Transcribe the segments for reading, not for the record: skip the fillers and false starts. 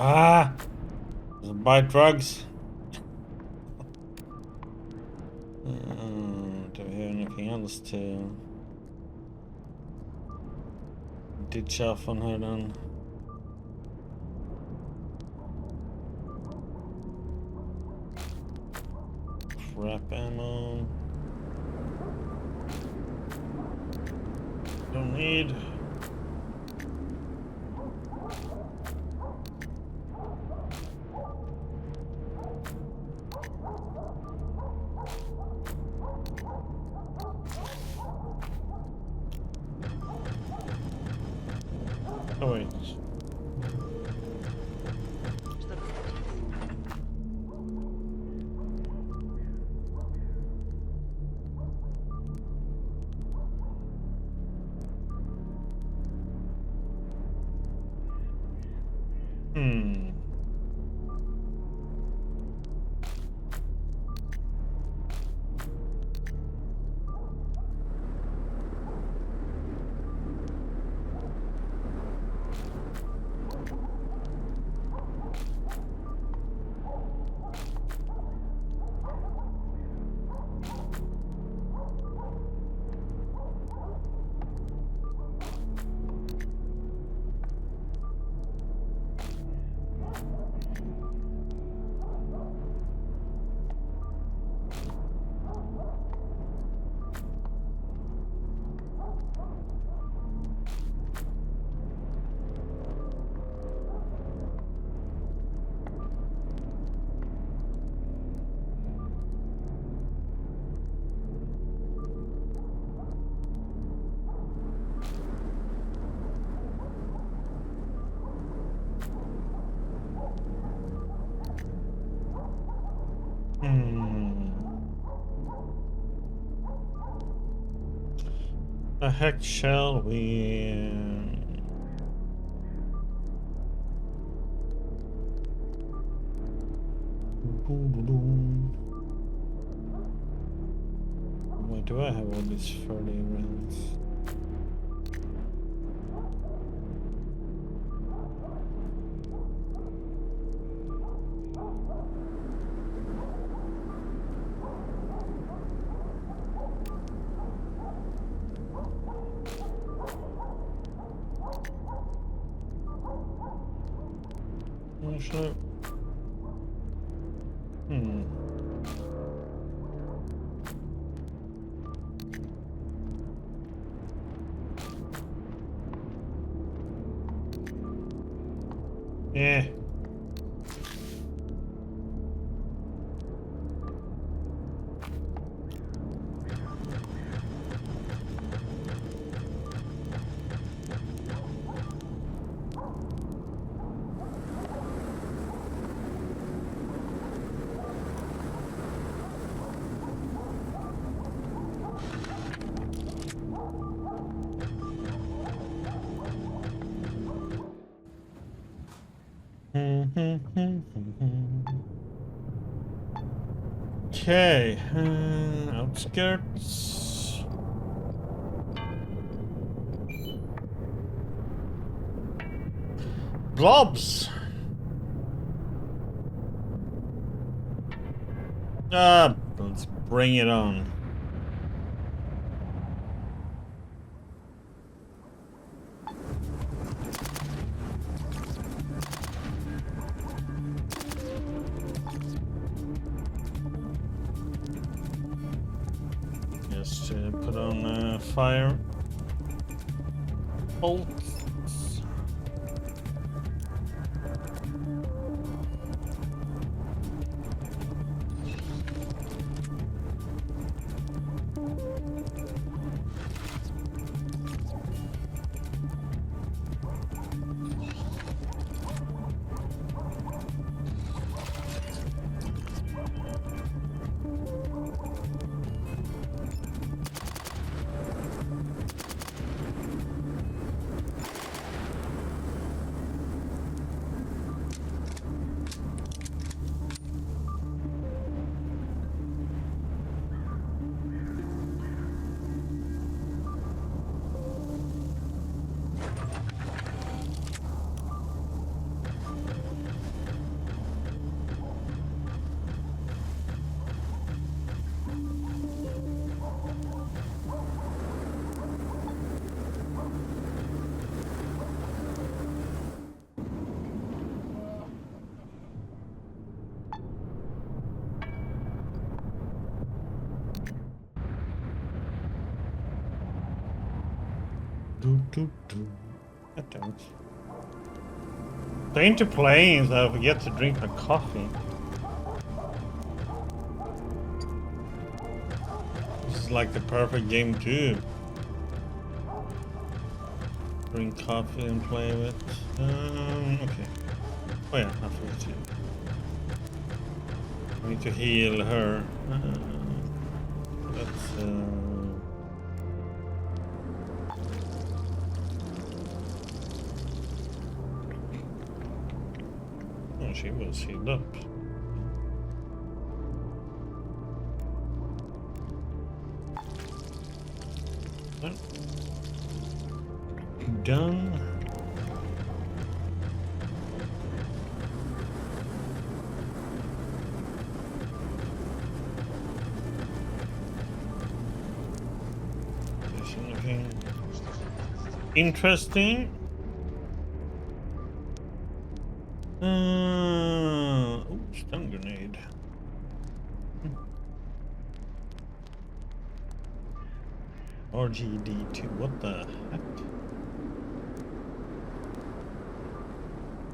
Ah! Doesn't buy drugs. Do we have anything else to ditch off on her then? Crap ammo. Don't need. Oh wait. The heck shall we? Why do I have all these 30 rounds? Actually, yeah. Okay, outskirts. Blobs. Let's bring it on. Just put on fire bolts. I don't. Stay into playing so I forget to drink my coffee. This is like the perfect game too. Drink coffee and play with. Okay. Oh yeah, I forgot to. I need to heal her. Let's. Oh, she was healed up. Done. There's anything interesting? Oh, stun grenade. RGD2, what the heck?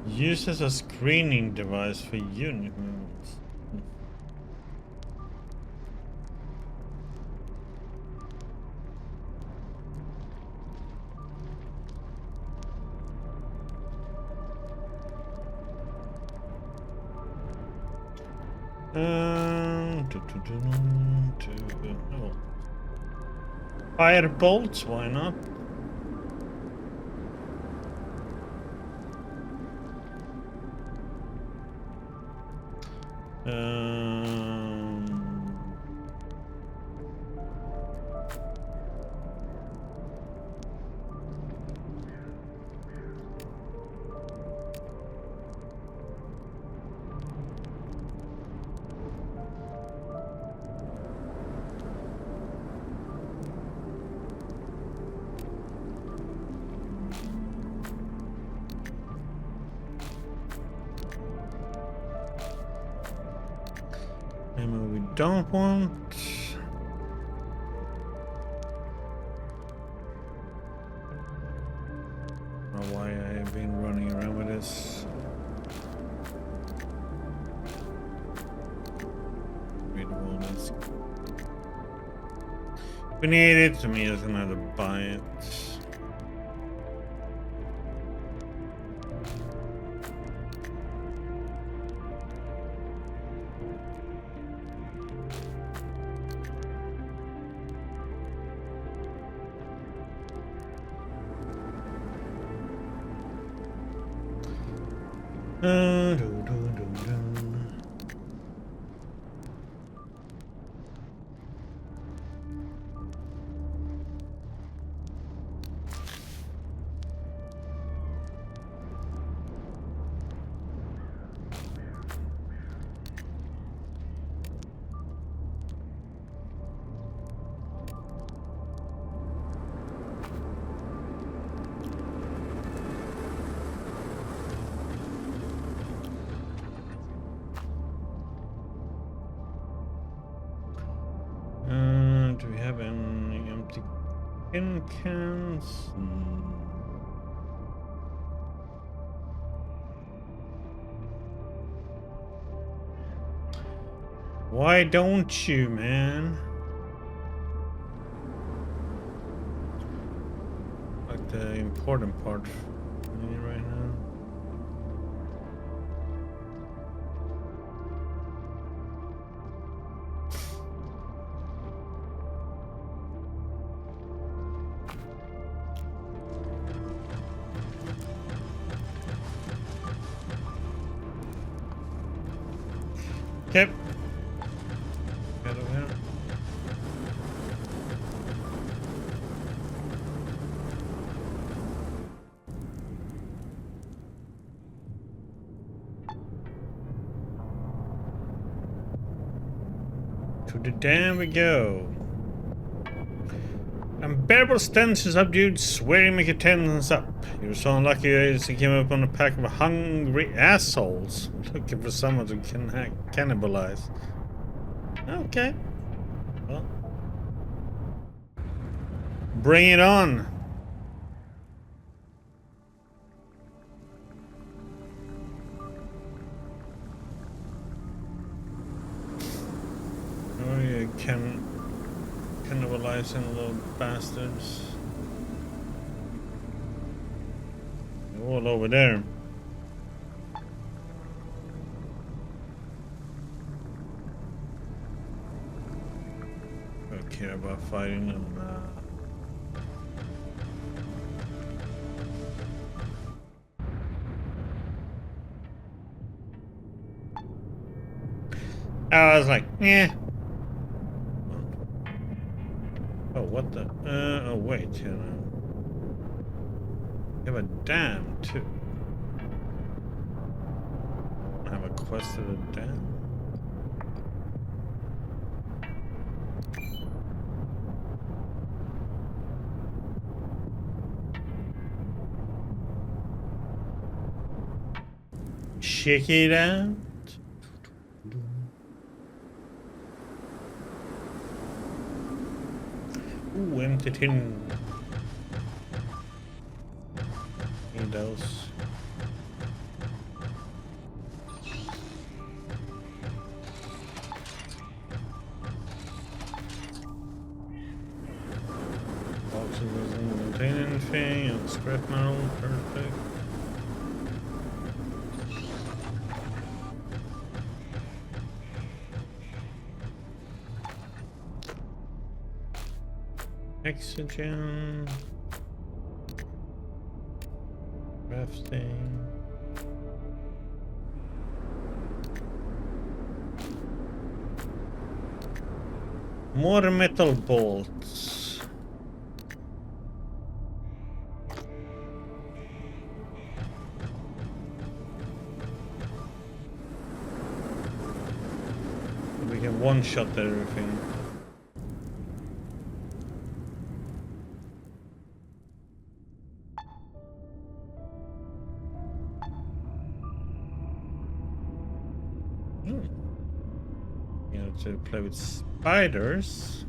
Used as a screening device for unit movements. Oh. Fire bolts, why not? Ammo we don't want. I don't know why I have been running around with this. Read all this. If we need it, to me, I doesn't have to buy it. Do we have any empty tin cans? Why don't you, man? Like the important part for me right now. Okay. Get over here. To the dam we go. Unbearable stench is subdued, swearing make your tendons up. You're so unlucky as you came up on a pack of hungry assholes looking for someone to cannibalize. Okay. Well. Bring it on. cannibalizing little bastards. They're all over there. Don't care about fighting them. I was like, yeah. Oh, what the? Oh, wait, you know. You have a dam, too. I have a quest at a dam. Check it out. Ooh, empty tin. Need those. Boxes doesn't contain anything. And scrap metal, perfect. Oxygen. Crafting. More metal bolts. We can one-shot everything. To play with spiders.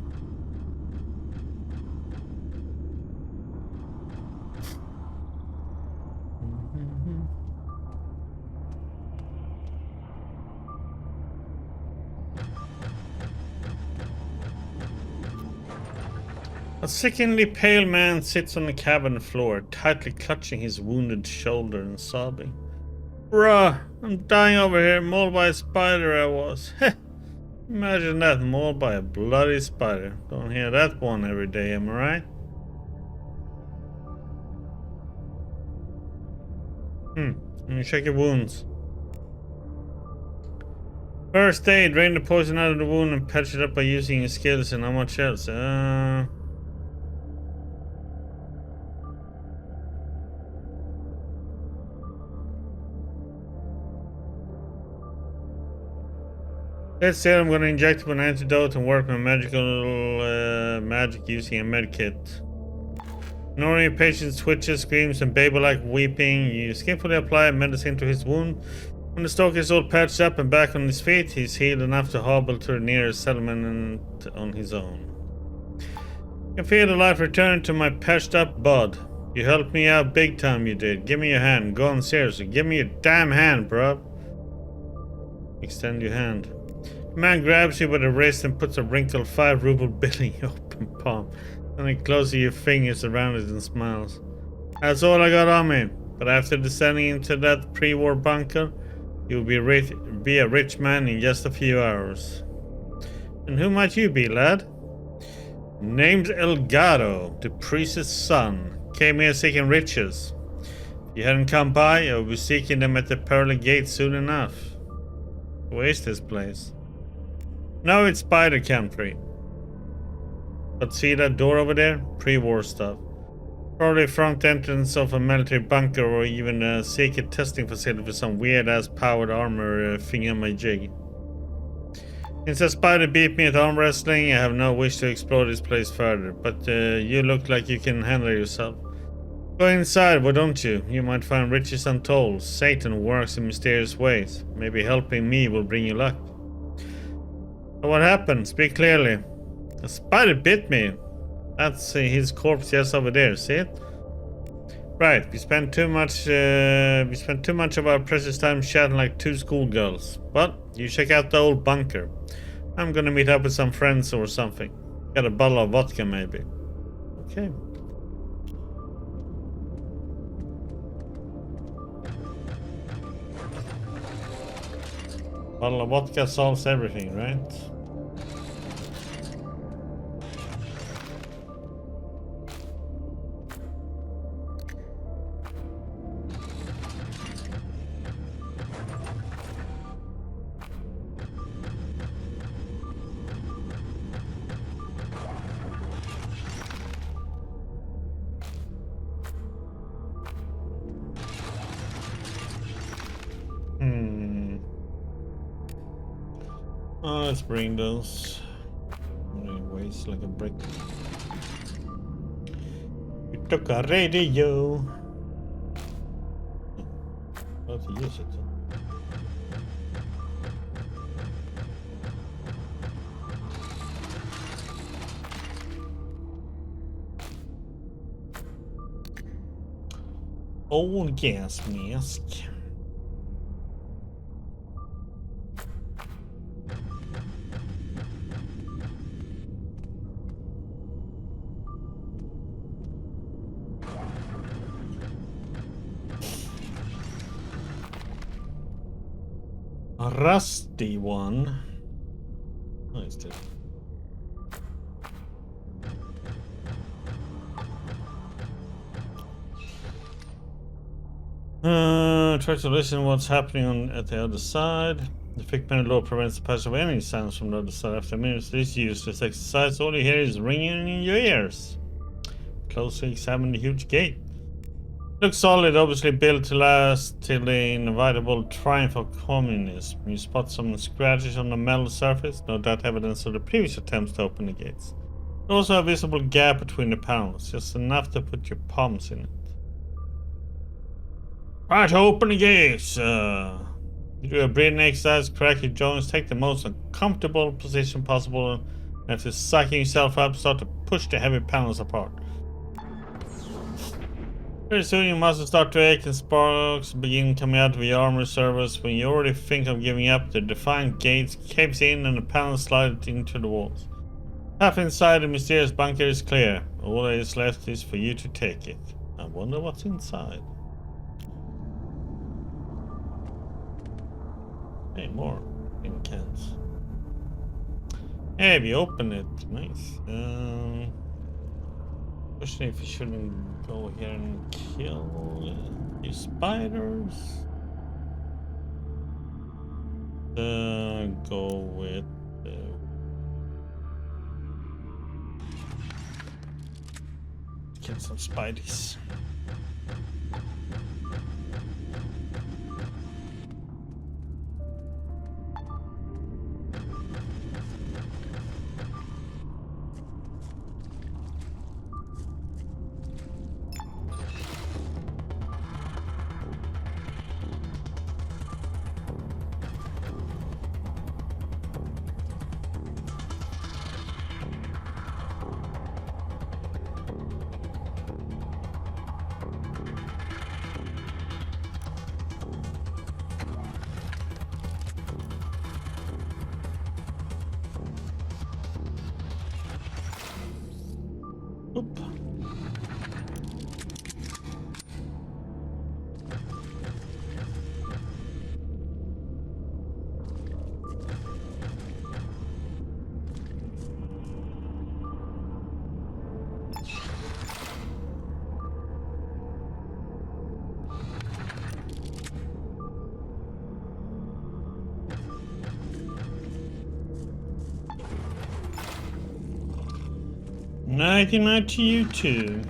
A sickeningly pale man sits on the cabin floor, tightly clutching his wounded shoulder and sobbing. Bruh, I'm dying over here, mauled by a spider I was. Imagine that, mauled by a bloody spider. Don't hear that one every day, am I right? Let me check your wounds. First aid, drain the poison out of the wound and patch it up by using your skills, and how much else? Let's say I'm gonna inject him an antidote and work my magic using a medkit. Ignoring your patient's twitches, screams, and baby-like weeping, you skillfully apply medicine to his wound. When the stalker is all patched up and back on his feet, he's healed enough to hobble to the nearest settlement on his own. I can feel the life return to my patched-up bud. You helped me out big time, you did. Give me your hand. Go on, seriously. Give me your damn hand, bro. Extend your hand. The man grabs you by the wrist and puts a wrinkled 5-ruble bill in your open palm. Then he closes your fingers around it and smiles. That's all I got on me. But after descending into that pre-war bunker, you'll be a rich man in just a few hours. And who might you be, lad? Named Elgato, the priest's son. Came here seeking riches. If you hadn't come by, I would be seeking them at the pearly gate soon enough. Where is this place? No, it's spider country. But see that door over there? Pre-war stuff. Probably front entrance of a military bunker or even a secret testing facility for some weird-ass powered armor thingamajig. Since a spider beat me at arm wrestling, I have no wish to explore this place further, but you look like you can handle yourself. Go inside, why don't you? You might find riches untold. Satan works in mysterious ways. Maybe helping me will bring you luck. But what happened? Speak clearly. A spider bit me. That's his corpse just over there, see it? Right, we spent too much of our precious time chatting like two schoolgirls. But you check out the old bunker. I'm gonna meet up with some friends or something. Got a bottle of vodka, maybe. Okay. Bottle of vodka solves everything, right? Oh, let's bring those. Weighs like a brick. You took a radio. How to use it? Old gas mask. A rusty one. Oh, it's dead. Try to listen what's happening at the other side. The thick panel law prevents the passage of any sounds from the other side. After minutes this useless exercise, all you hear is ringing in your ears. Closely examine the huge gate. Looks solid, obviously built to last till the inevitable triumph of communism. You spot some scratches on the metal surface, no doubt evidence of the previous attempts to open the gates. Also a visible gap between the panels, just enough to put your palms in it. Try to open the gates. You do a breathing exercise, crack your joints, take the most uncomfortable position possible, and after sucking yourself up, start to push the heavy panels apart. Very soon your muscles start to ache and sparks begin coming out of your arm reservoirs. When you already think of giving up, the defiant gates caves in and the panels slide into the walls. Half inside the mysterious bunker is clear. All that is left is for you to take it. I wonder what's inside. Hey, more in cans. Hey, we open it. Nice. Question if you shouldn't go here and kill these spiders. Go with kill some spideys. Oop. Nighty night to you too.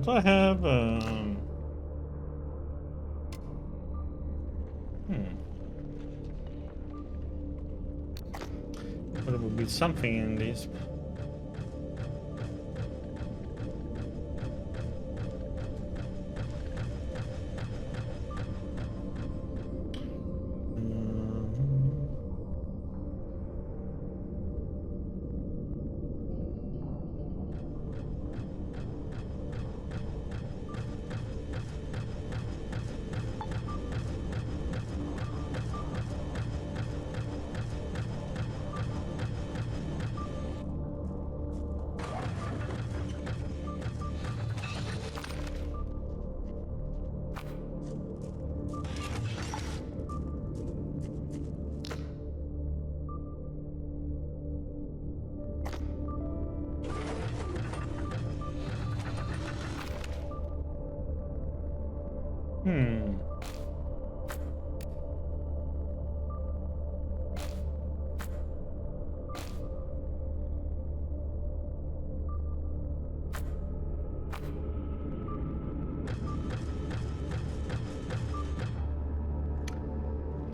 So I have but it would be something in these.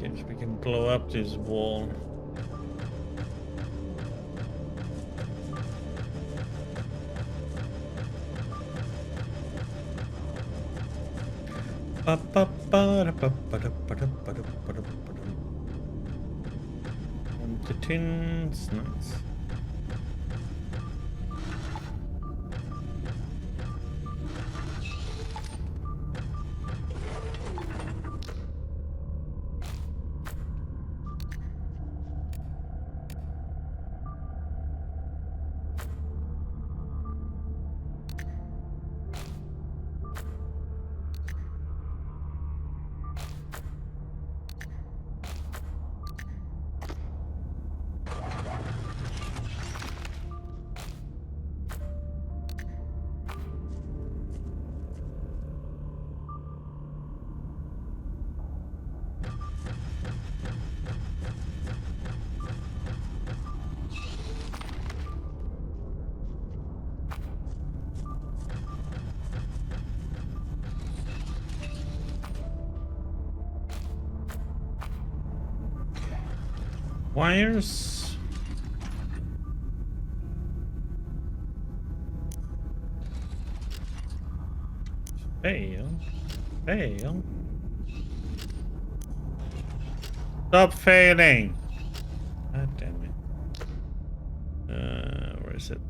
Guess we can blow up this wall. Empty tins, nice. Wires. Fail. Fail. Stop failing. God damn it. Where is it?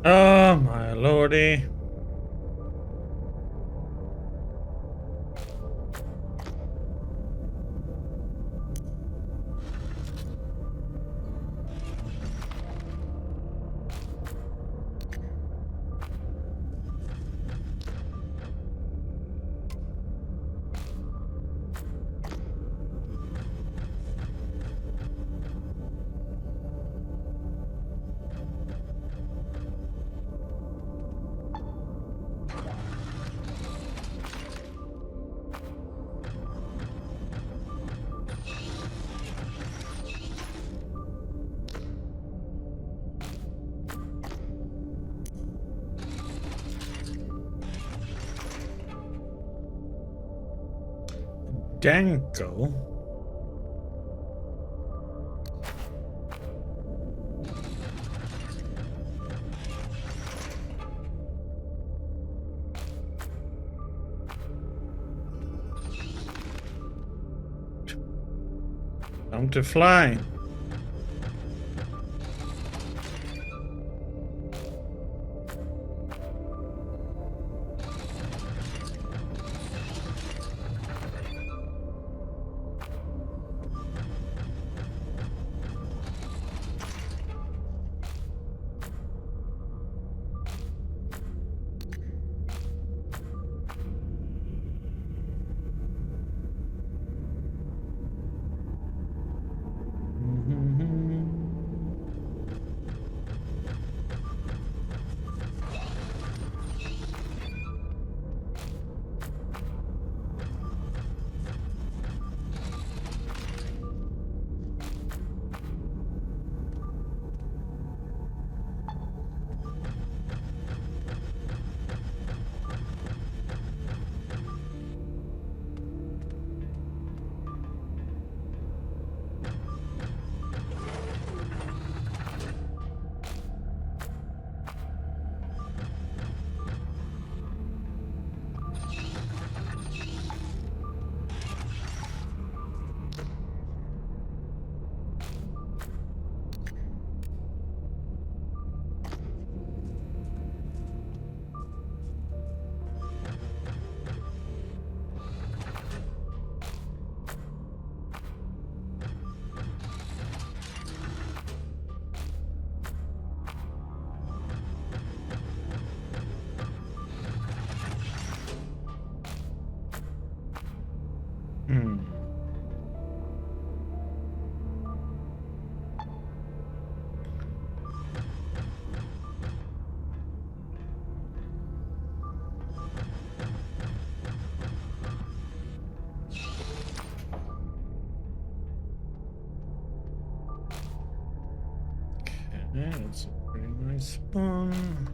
Oh my lordy. Danko? Time to fly. Yeah, it's a pretty nice spawn.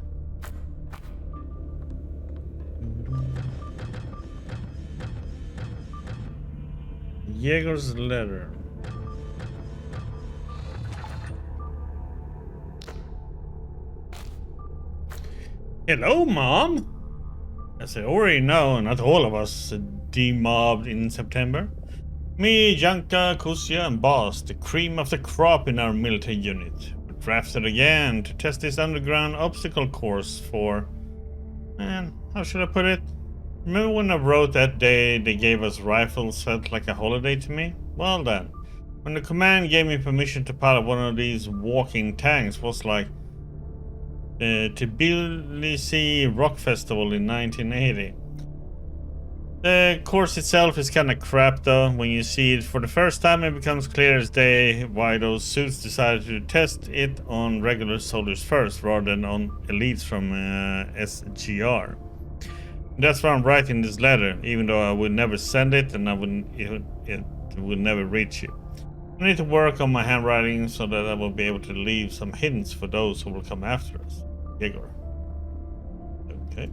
Jaeger's letter. Hello, Mom! As I already know, not all of us demobbed in September. Me, Janka, Kusya, and Boss, the cream of the crop in our military unit, were drafted again to test this underground obstacle course for... Man, how should I put it? Remember when I wrote that day they gave us rifles felt like a holiday to me? Well then, when the command gave me permission to pilot one of these walking tanks was like Tbilisi Rock Festival in 1980. The course itself is kinda crap though. When you see it for the first time, it becomes clear as day why those suits decided to test it on regular soldiers first rather than on elites from SGR. That's why I'm writing this letter, even though I would never send it and it would never reach you. I need to work on my handwriting so that I will be able to leave some hints for those who will come after us. Igor. Okay.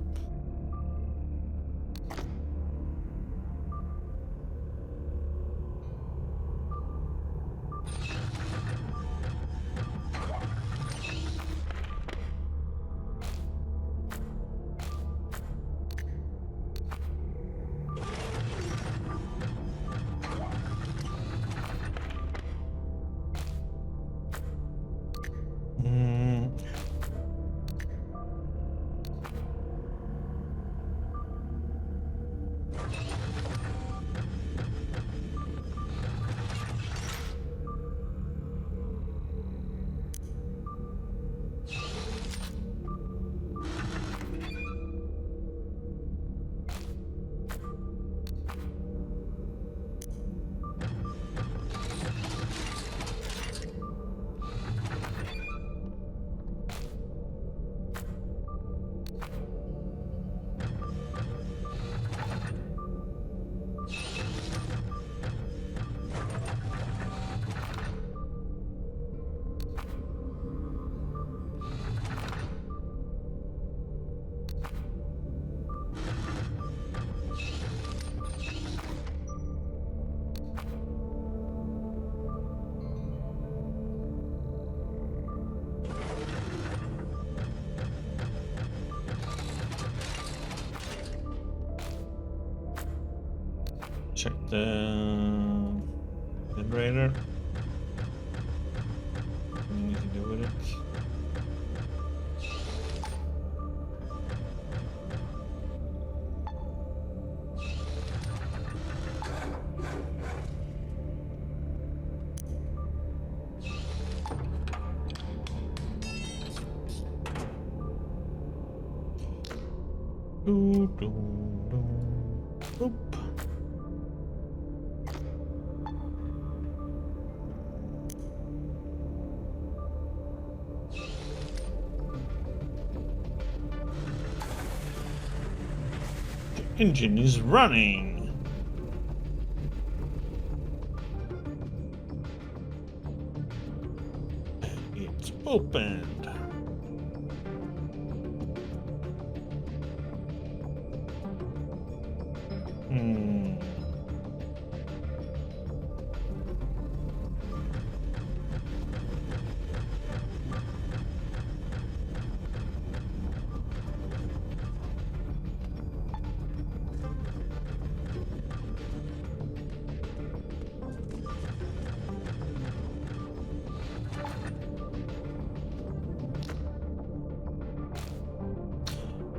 Check the generator. What do we need to do with it? Boop. The engine is running. It's opened.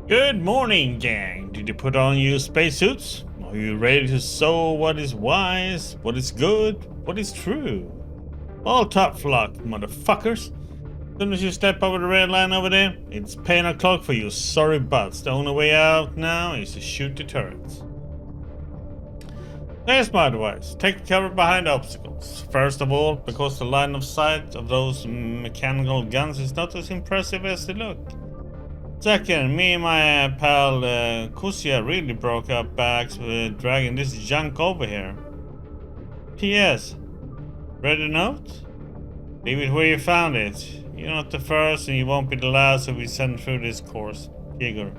Good morning, gang. Did you put on your spacesuits? Are you ready to sow what is wise, what is good, what is true? All top flock, motherfuckers. As soon as you step over the red line over there, it's paying o'clock for you sorry butts. The only way out now is to shoot the turrets. There's my advice. Take cover behind obstacles. First of all, because the line of sight of those mechanical guns is not as impressive as they look. Second, me and my pal Kusia really broke up backs with dragging this junk over here. P.S. Read a note? Leave it where you found it. You're not the first and you won't be the last who we send through this course. Igor.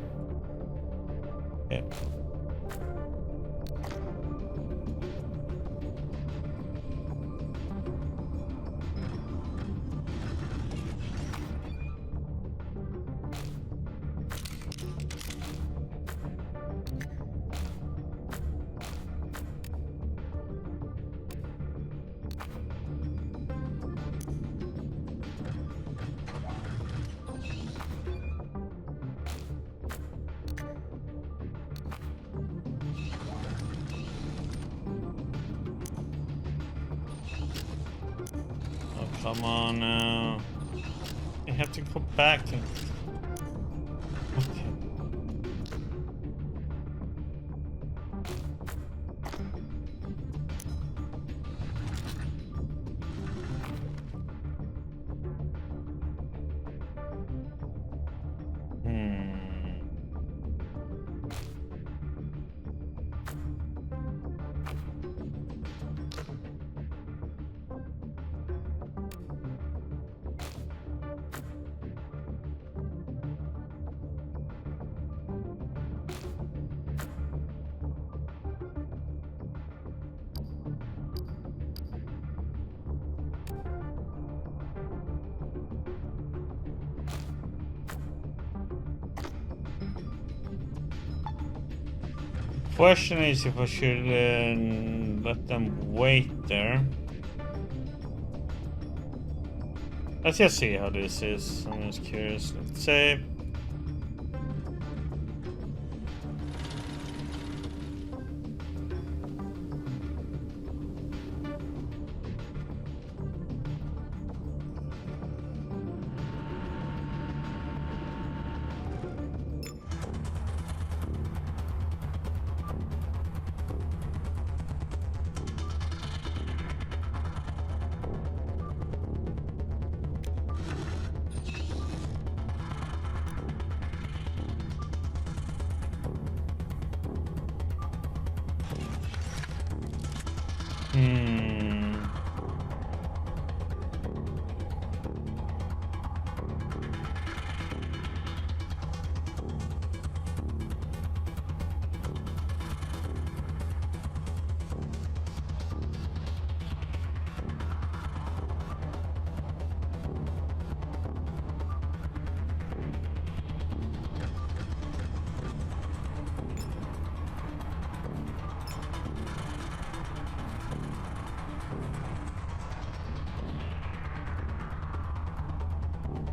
Yeah. Come on now. I have to go back and... Okay. Question is if I should let them wait there. Let's just see how this is. I'm just curious. Let's say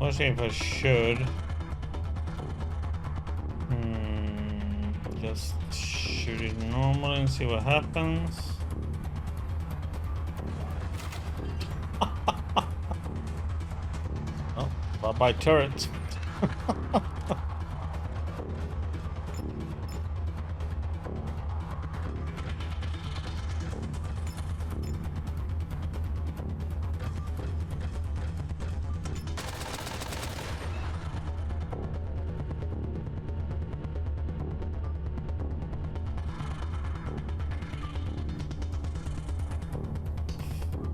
Let's see if I should. Just shoot it normally and see what happens. Oh, bye-bye turret.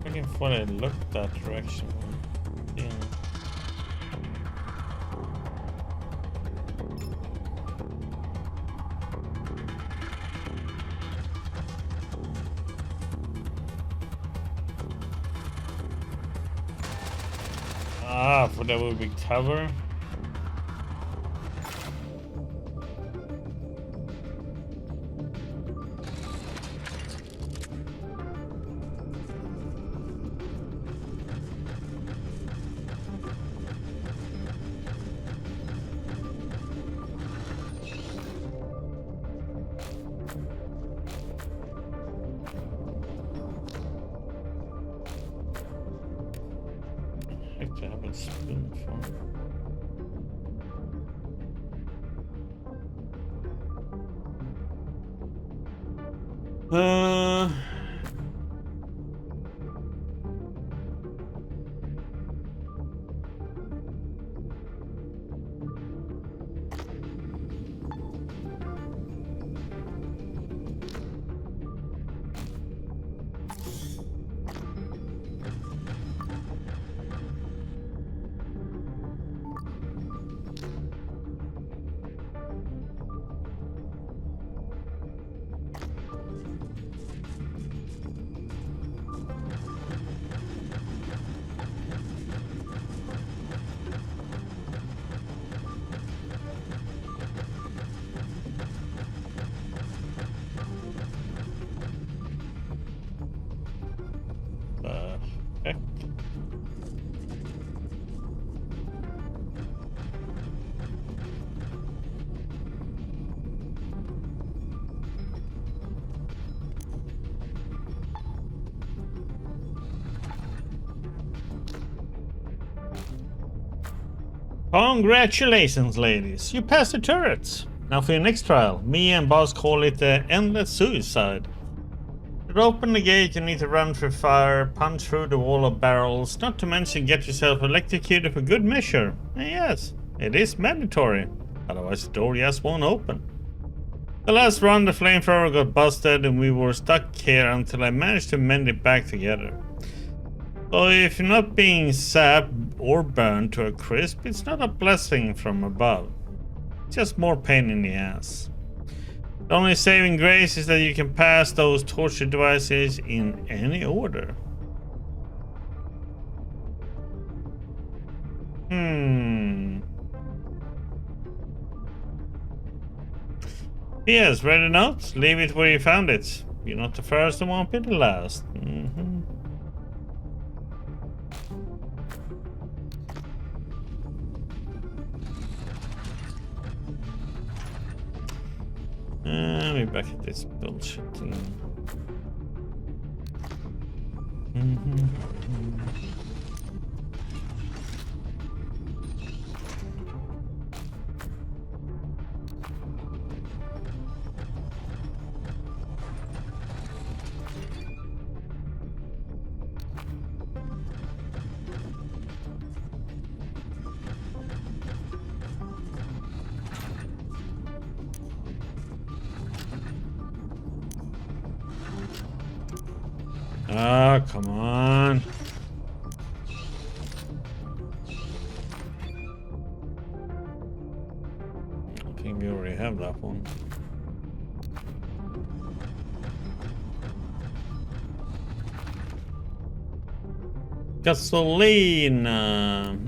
Looking for it looked that direction. Yeah. Ah, for that would be cover. I haven't spoon for. Okay. Congratulations, ladies. You passed the turrets. Now for your next trial. Me and boss call it the endless suicide. To open the gate, you need to run through fire, punch through the wall of barrels, not to mention get yourself electrocuted for good measure. And yes, it is mandatory. Otherwise the door just won't open. The last run, the flamethrower got busted and we were stuck here until I managed to mend it back together. So if you're not being sapped or burned to a crisp, it's not a blessing from above. It's just more pain in the ass. The only saving grace is that you can pass those torture devices in any order. Yes, read a note. Leave it where you found it. You're not the first and won't be the last. Let me back at this bullshit thing. Ah, come on. I think we already have that one. Gasolina.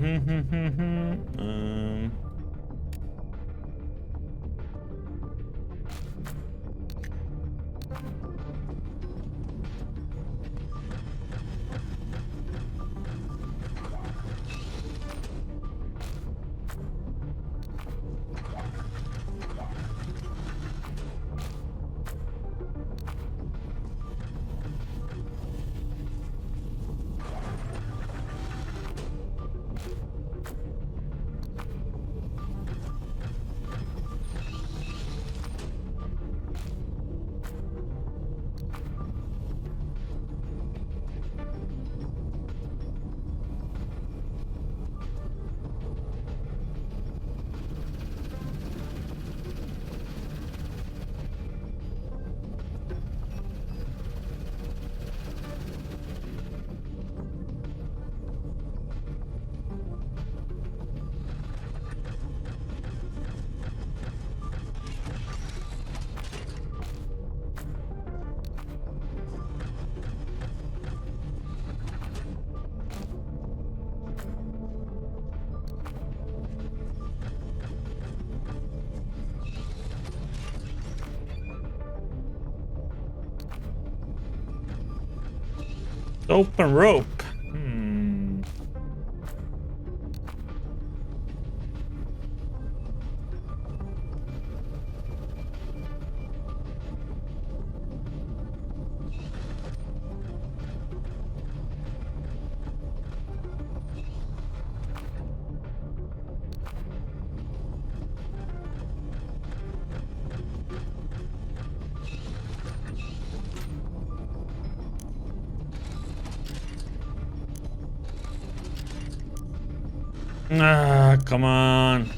Open rope. Hmm. Ah, come on.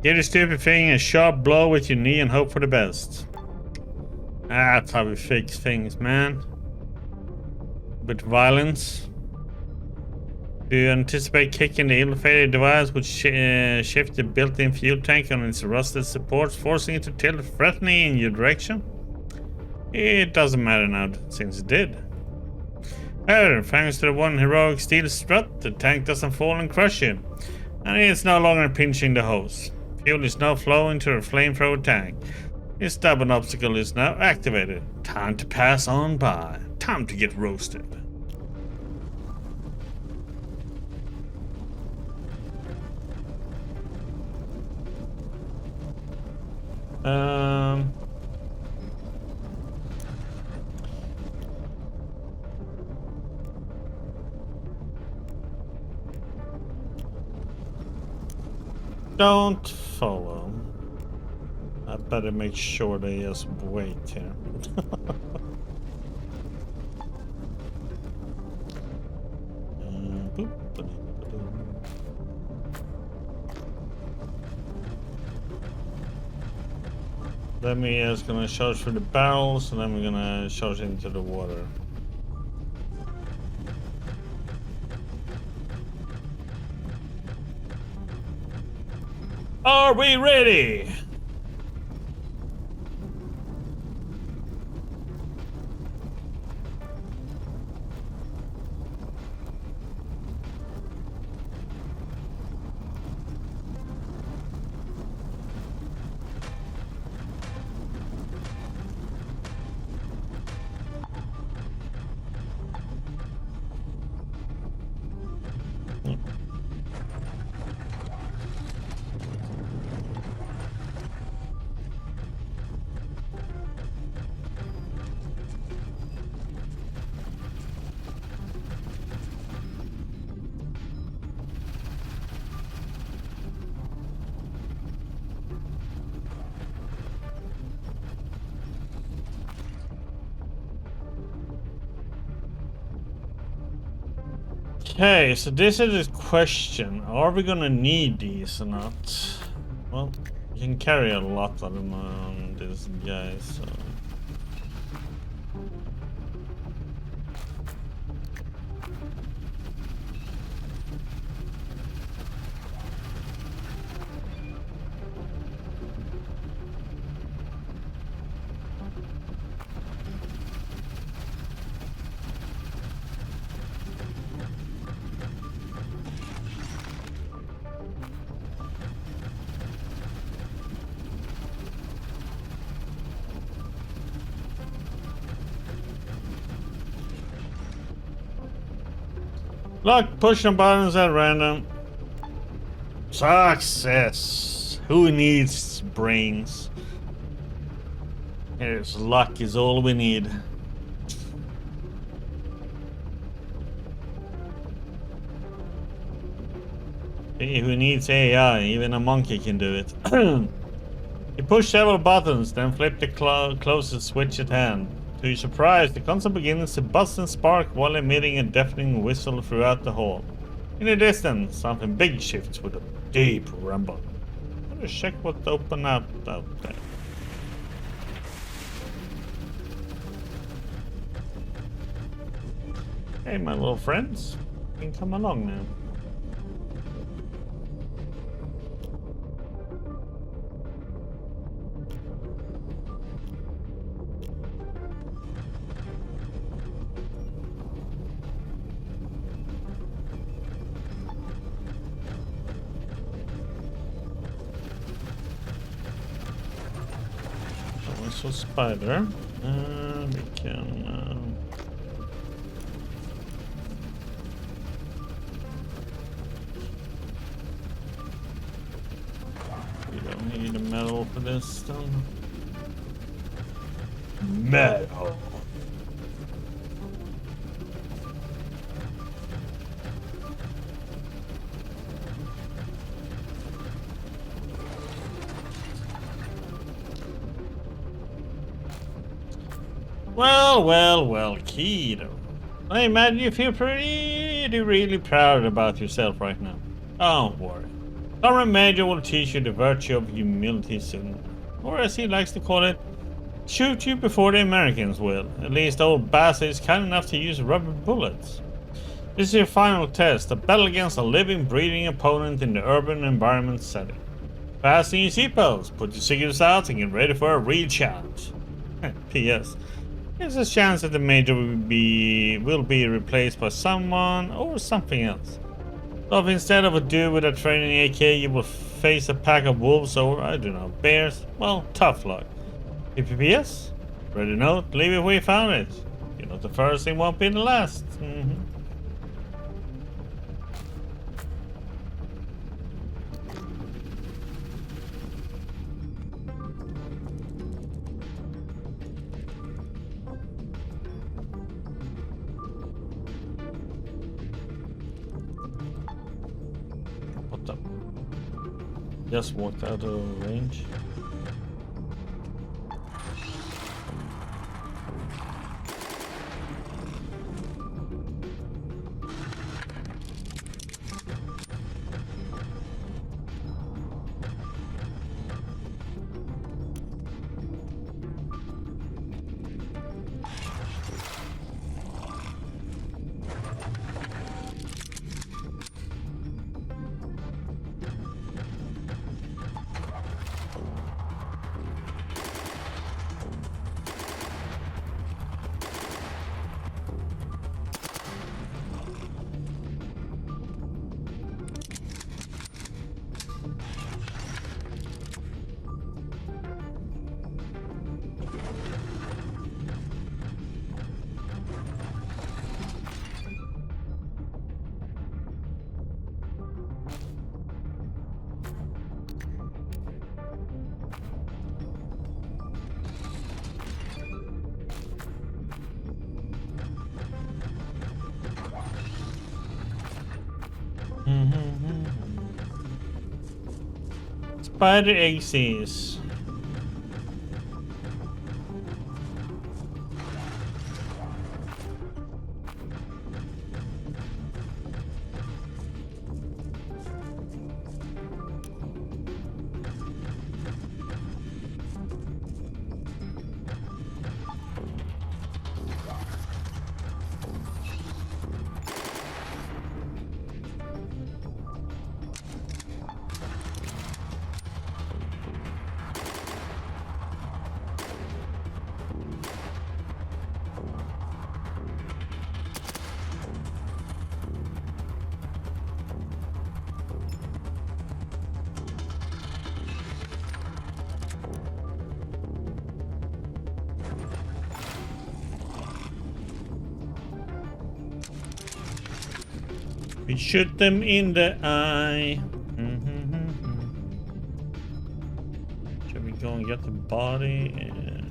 Give the stupid thing a sharp blow with your knee and hope for the best. That's how we fix things, man. With violence. Do you anticipate kicking the ill-fated device would shift the built-in fuel tank on its rusted supports, forcing it to tilt threateningly in your direction? It doesn't matter now, since it did. However, thanks to the one heroic steel strut, the tank doesn't fall and crush you, and it's no longer pinching the hose. Fuel is now flowing to the flamethrower tank. This stubborn obstacle is now activated. Time to pass on by. Time to get roasted. Don't follow. I better make sure they just wait here. Then we just gonna charge through the barrels, and then we're gonna charge into the water. Are we ready? Okay, so this is the question. Are we gonna need these or not? Well, you can carry a lot of them on this guy, so... Look, pushing buttons at random. Success. Who needs brains? Here's luck is all we need. Hey, who needs AI? Even a monkey can do it. You push several buttons, then flip the closest switch at hand. To your surprise, the console begins to buzz and spark while emitting a deafening whistle throughout the hall. In the distance, something big shifts with a deep rumble. Let's check what's open up out there. Hey, my little friends. You can come along now. also spider. We can... we don't need a metal for this then. Metal! Well, Keto. I imagine you feel really proud about yourself right now. Don't worry. Sergeant Major will teach you the virtue of humility soon. Or as he likes to call it, shoot you before the Americans will. At least old Bassett is kind enough to use rubber bullets. This is your final test, a battle against a living, breathing opponent in the urban environment setting. Fasten your seatbelts, put your cigarettes out, and get ready for a real challenge. P.S. There's a chance that the Major will be replaced by someone or something else. So if instead of a dude with a training AK, you will face a pack of wolves or, I don't know, bears, well, tough luck. P.P.S. Read a note, leave it where you found it. You know, the first thing won't be the last. Just walked out of range. Spider axes. We shoot them in the eye. Should we go and get the body? And...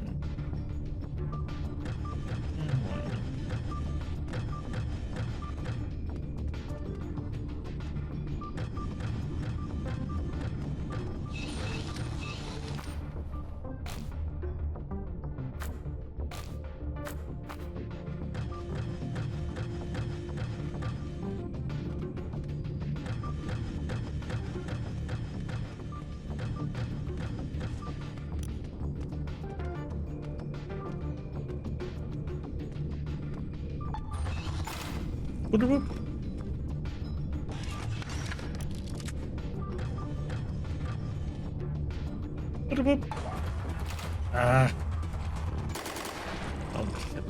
Ah. Oh, shit.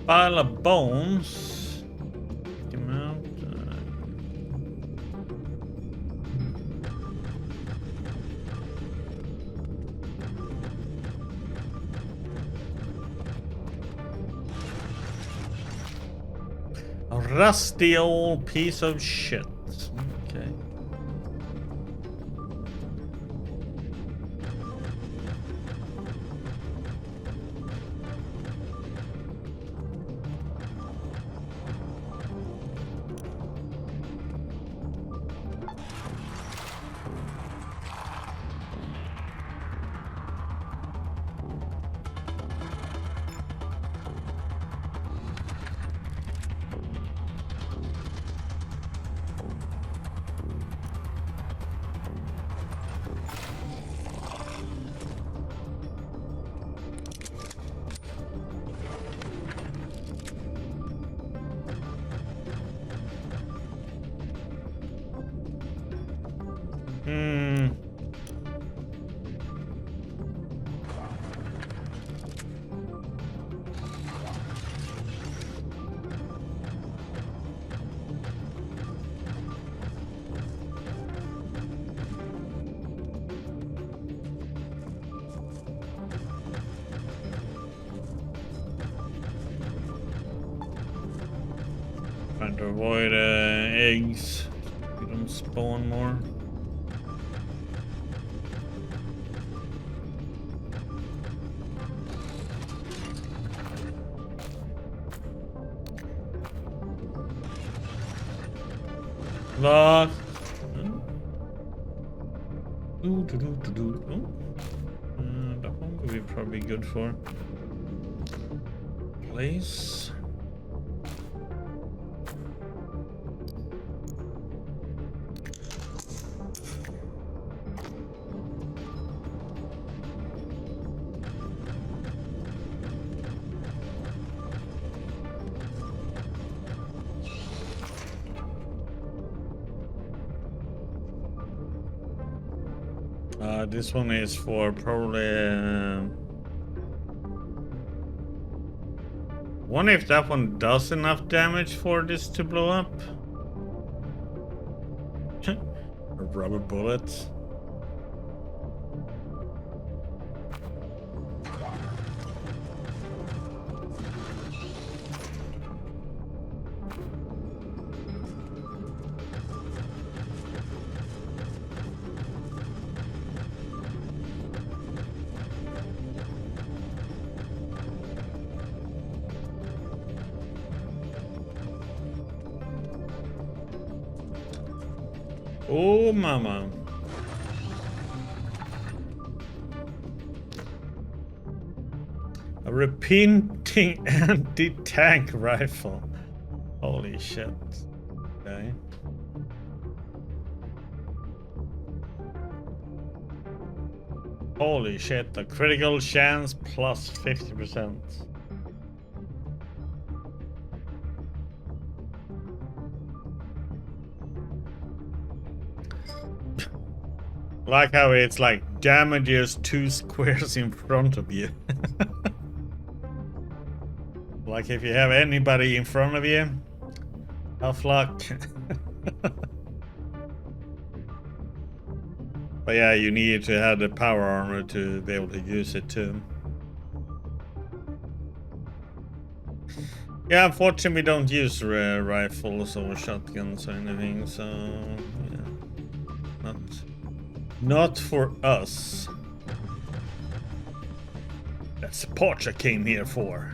Pile of bones. Take him out. A rusty old piece of shit. Okay. Trying to avoid eggs. We don't spawn more. Lock. That one would be probably good for. Place. This one is for probably. Wonder if that one does enough damage for this to blow up. Rubber bullets. Oh, mama. A repeating anti-tank rifle. Holy shit. Okay. Holy shit, a critical chance plus 50%. Like how it's like damages 2 squares in front of you. Like if you have anybody in front of you, tough luck. But yeah, you need to have the power armor to be able to use it too. Yeah, unfortunately we don't use rifles or shotguns or anything, so yeah. Not for us. That's the part I came here for.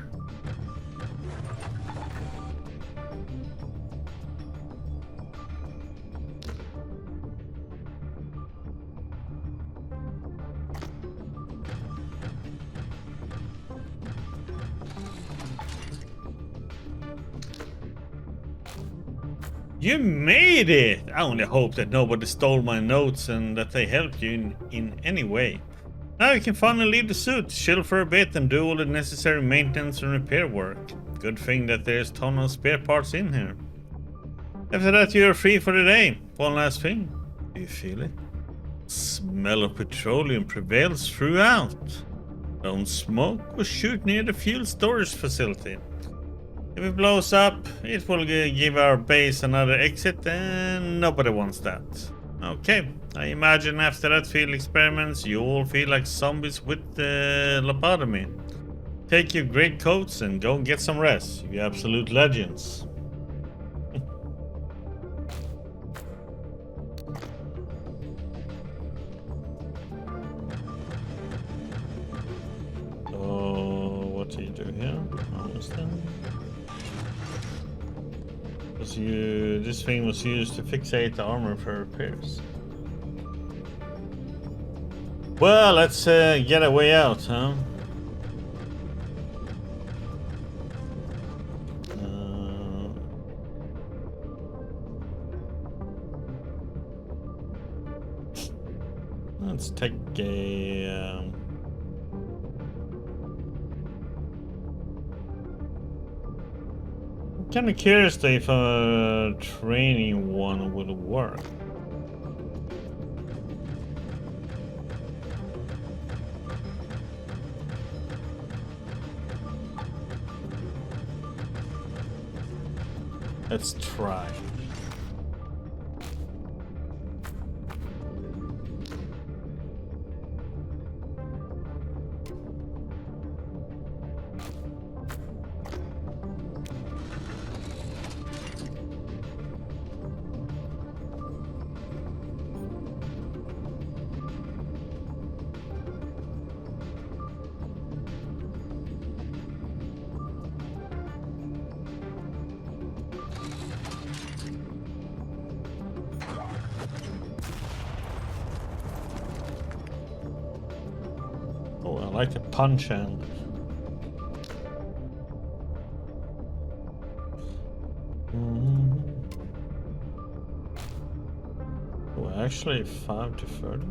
You made it! I only hope that nobody stole my notes and that they helped you in any way. Now you can finally leave the suit, chill for a bit and do all the necessary maintenance and repair work. Good thing that there's a ton of spare parts in here. After that you're free for the day. One last thing. Do you feel it? Smell of petroleum prevails throughout. Don't smoke or shoot near the fuel storage facility. If it blows up, it will give our base another exit, and nobody wants that. Okay, I imagine after that field experiments, you all feel like zombies with lobotomy. Take your great coats and go get some rest, you absolute legends. So, what do you do here? Understand? This thing was used to fixate the armor for repairs. Well, let's get a way out, huh? Let's take a... I'm kind of curious if a training one would work. Let's try. Oh, I like the punch hand. Oh, actually 5 to 30.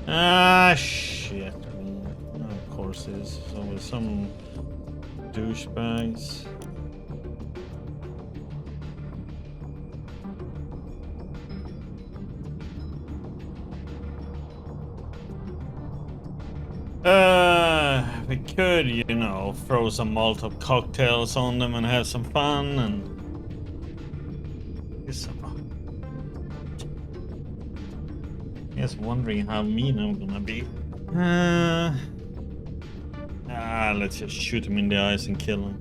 Ah, shit. Of course, there's always some douchebags. We could, you know, throw some Molotov cocktails on them and have some fun and... Just wondering how mean I'm gonna be. Let's just shoot him in the eyes and kill him.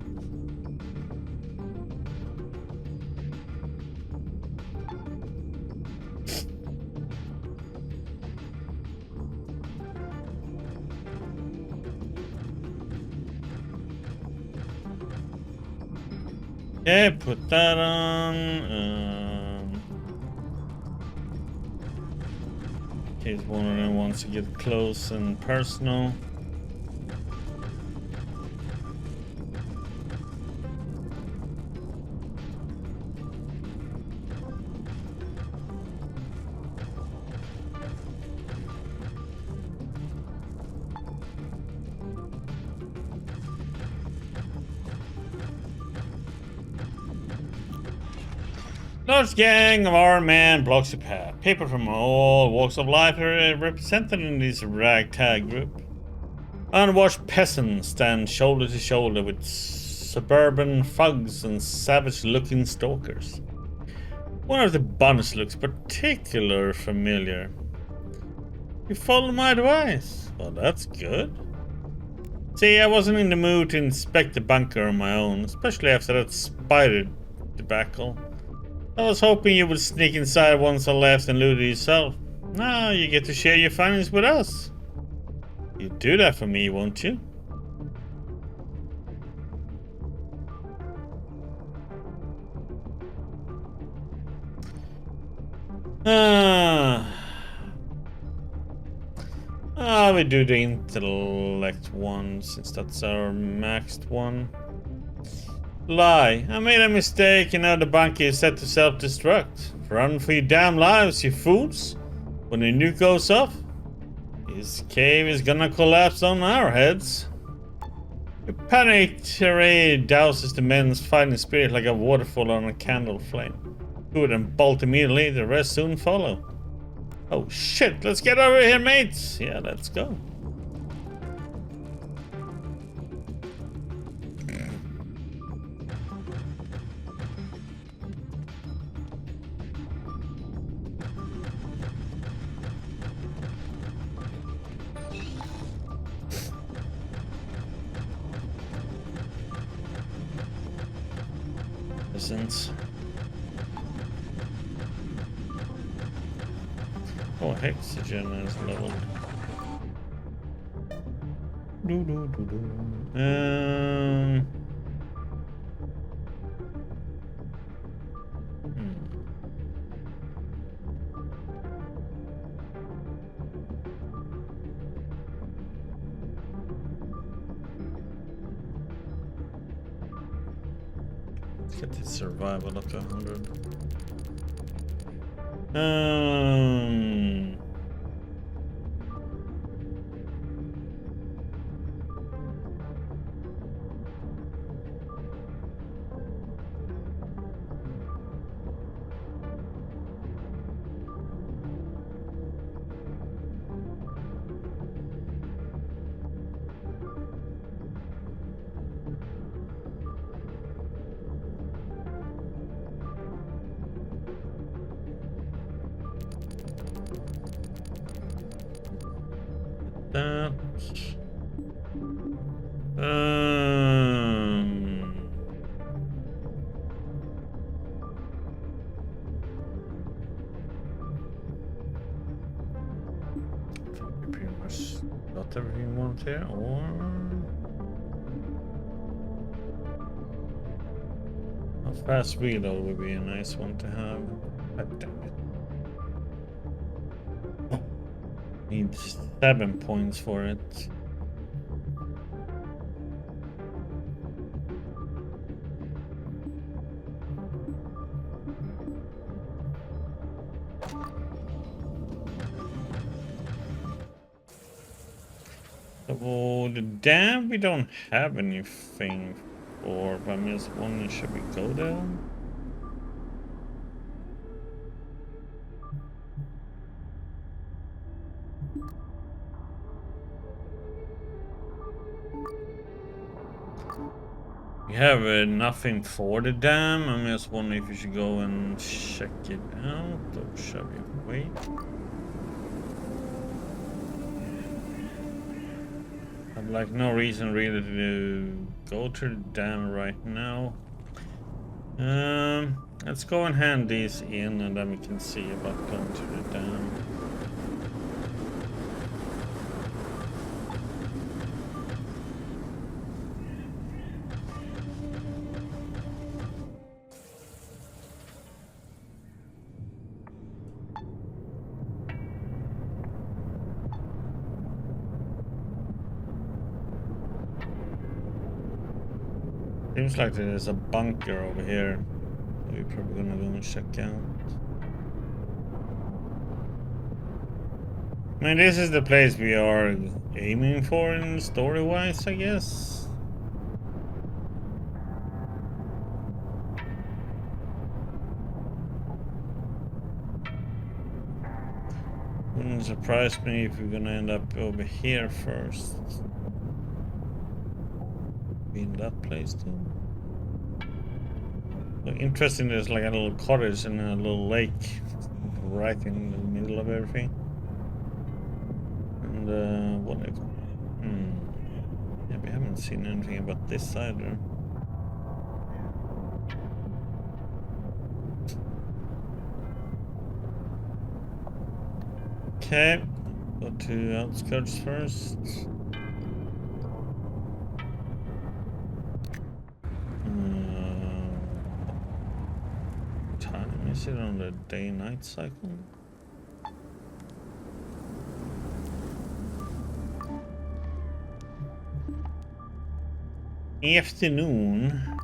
Okay, put that on. In case one of them wants to get close and personal. Large gang of armed men blocks the path. People from all walks of life are represented in this ragtag group. Unwashed peasants stand shoulder to shoulder with suburban thugs and savage-looking stalkers. One of the bunch looks particularly familiar. You followed my advice. Well, that's good. See, I wasn't in the mood to inspect the bunker on my own, especially after that spider debacle. I was hoping you would sneak inside once I left and loot it yourself. Now you get to share your findings with us. You do that for me, won't you? We do the intellect one since that's our maxed one. Lie. I made a mistake and now the bunker is set to self-destruct. Run for your damn lives, you fools. When the nuke goes off, this cave is gonna collapse on our heads. The panicked array douses the men's fighting spirit like a waterfall on a candle flame. Two of them bolt immediately, the rest soon follow. Oh shit, let's get over here, mates! Yeah, let's go. Since oh, Hexagen is leveled. Let's get his survival up to 100. That. Pretty much got everything you want here, or a fast reload would be a nice one to have. God damn it. Need 7 points for it. Oh, the dam we don't have anything for, but I'm just wondering, should we go there? We have nothing for the dam. I'm just wondering if we should go and check it out, or shall we wait? I've like no reason really to go to the dam right now. Let's go and hand these in, and then we can see about going to the dam. Seems like there's a bunker over here that we're probably gonna go and check out. I mean, this is the place we are aiming for in story-wise, I guess. Wouldn't surprise me if we're gonna end up over here first. In that place too. Look, interesting, there's like a little cottage and a little lake right in the middle of everything. And what if yeah, we haven't seen anything about this either. Okay, go to outskirts first. Is it on the day-night cycle? Afternoon.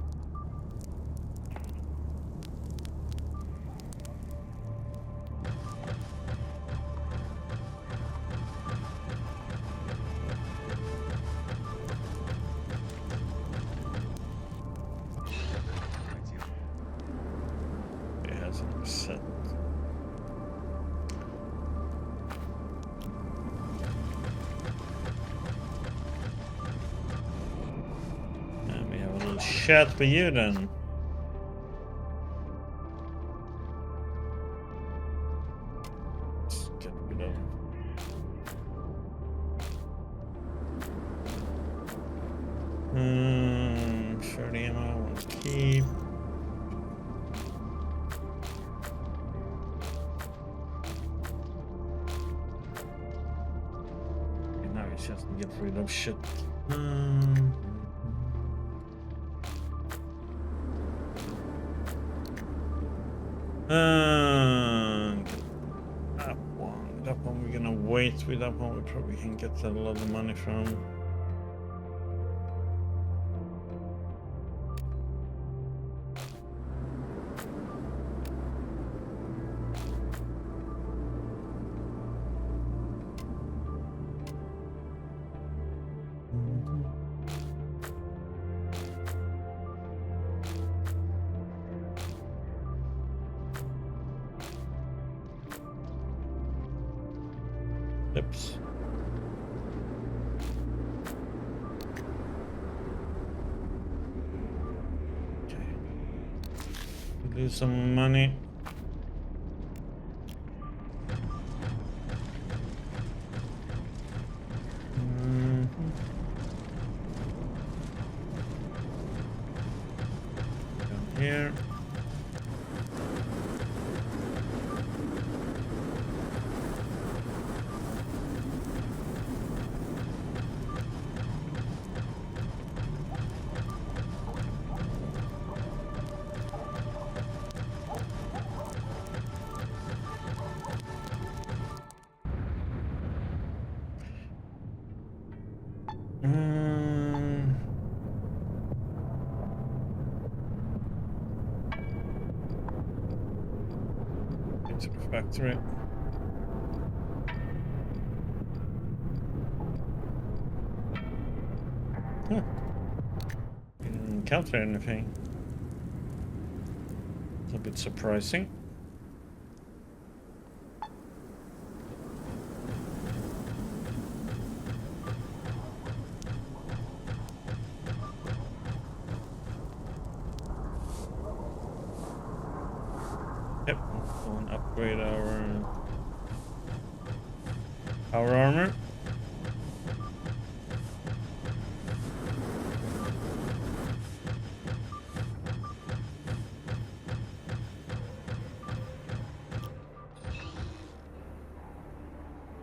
it's a set. And we have a little chat for you then. Let's get rid of. 30 ammo, let's keep. And now it's just to get rid of shit. That one we're gonna wait with. That one we probably can get a lot of money from. Oops. Okay. Lose some money. Down here. Into the factory. Huh. Didn't encounter anything. It's a bit surprising. Yep, go and upgrade our armor.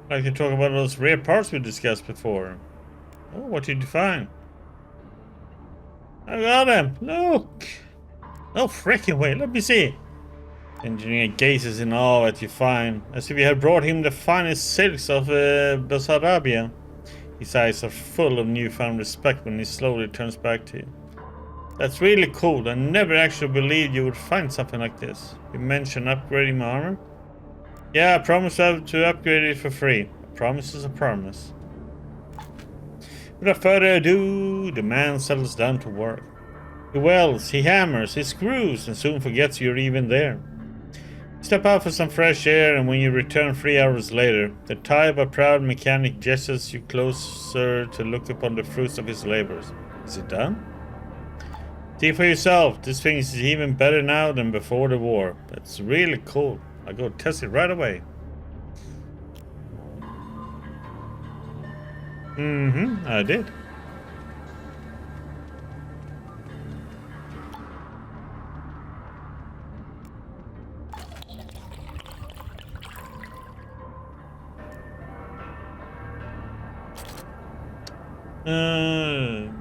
I can talk about those rare parts we discussed before. Oh, what did you find? I got them! Look! No freaking way, let me see! Engineer gazes in awe at you find, as if you had brought him the finest silks of Bessarabia. His eyes are full of newfound respect when he slowly turns back to you. That's really cool. I never actually believed you would find something like this. You mentioned upgrading my armor? Yeah, I promised to upgrade it for free. A promise is a promise. Without further ado, the man settles down to work. He welds, he hammers, he screws, and soon forgets you're even there. Step out for some fresh air, and when you return 3 hours later, the tired but proud mechanic gestures you closer to look upon the fruits of his labors. Is it done? See for yourself, this thing is even better now than before the war. It's really cool. I'll go test it right away. I did.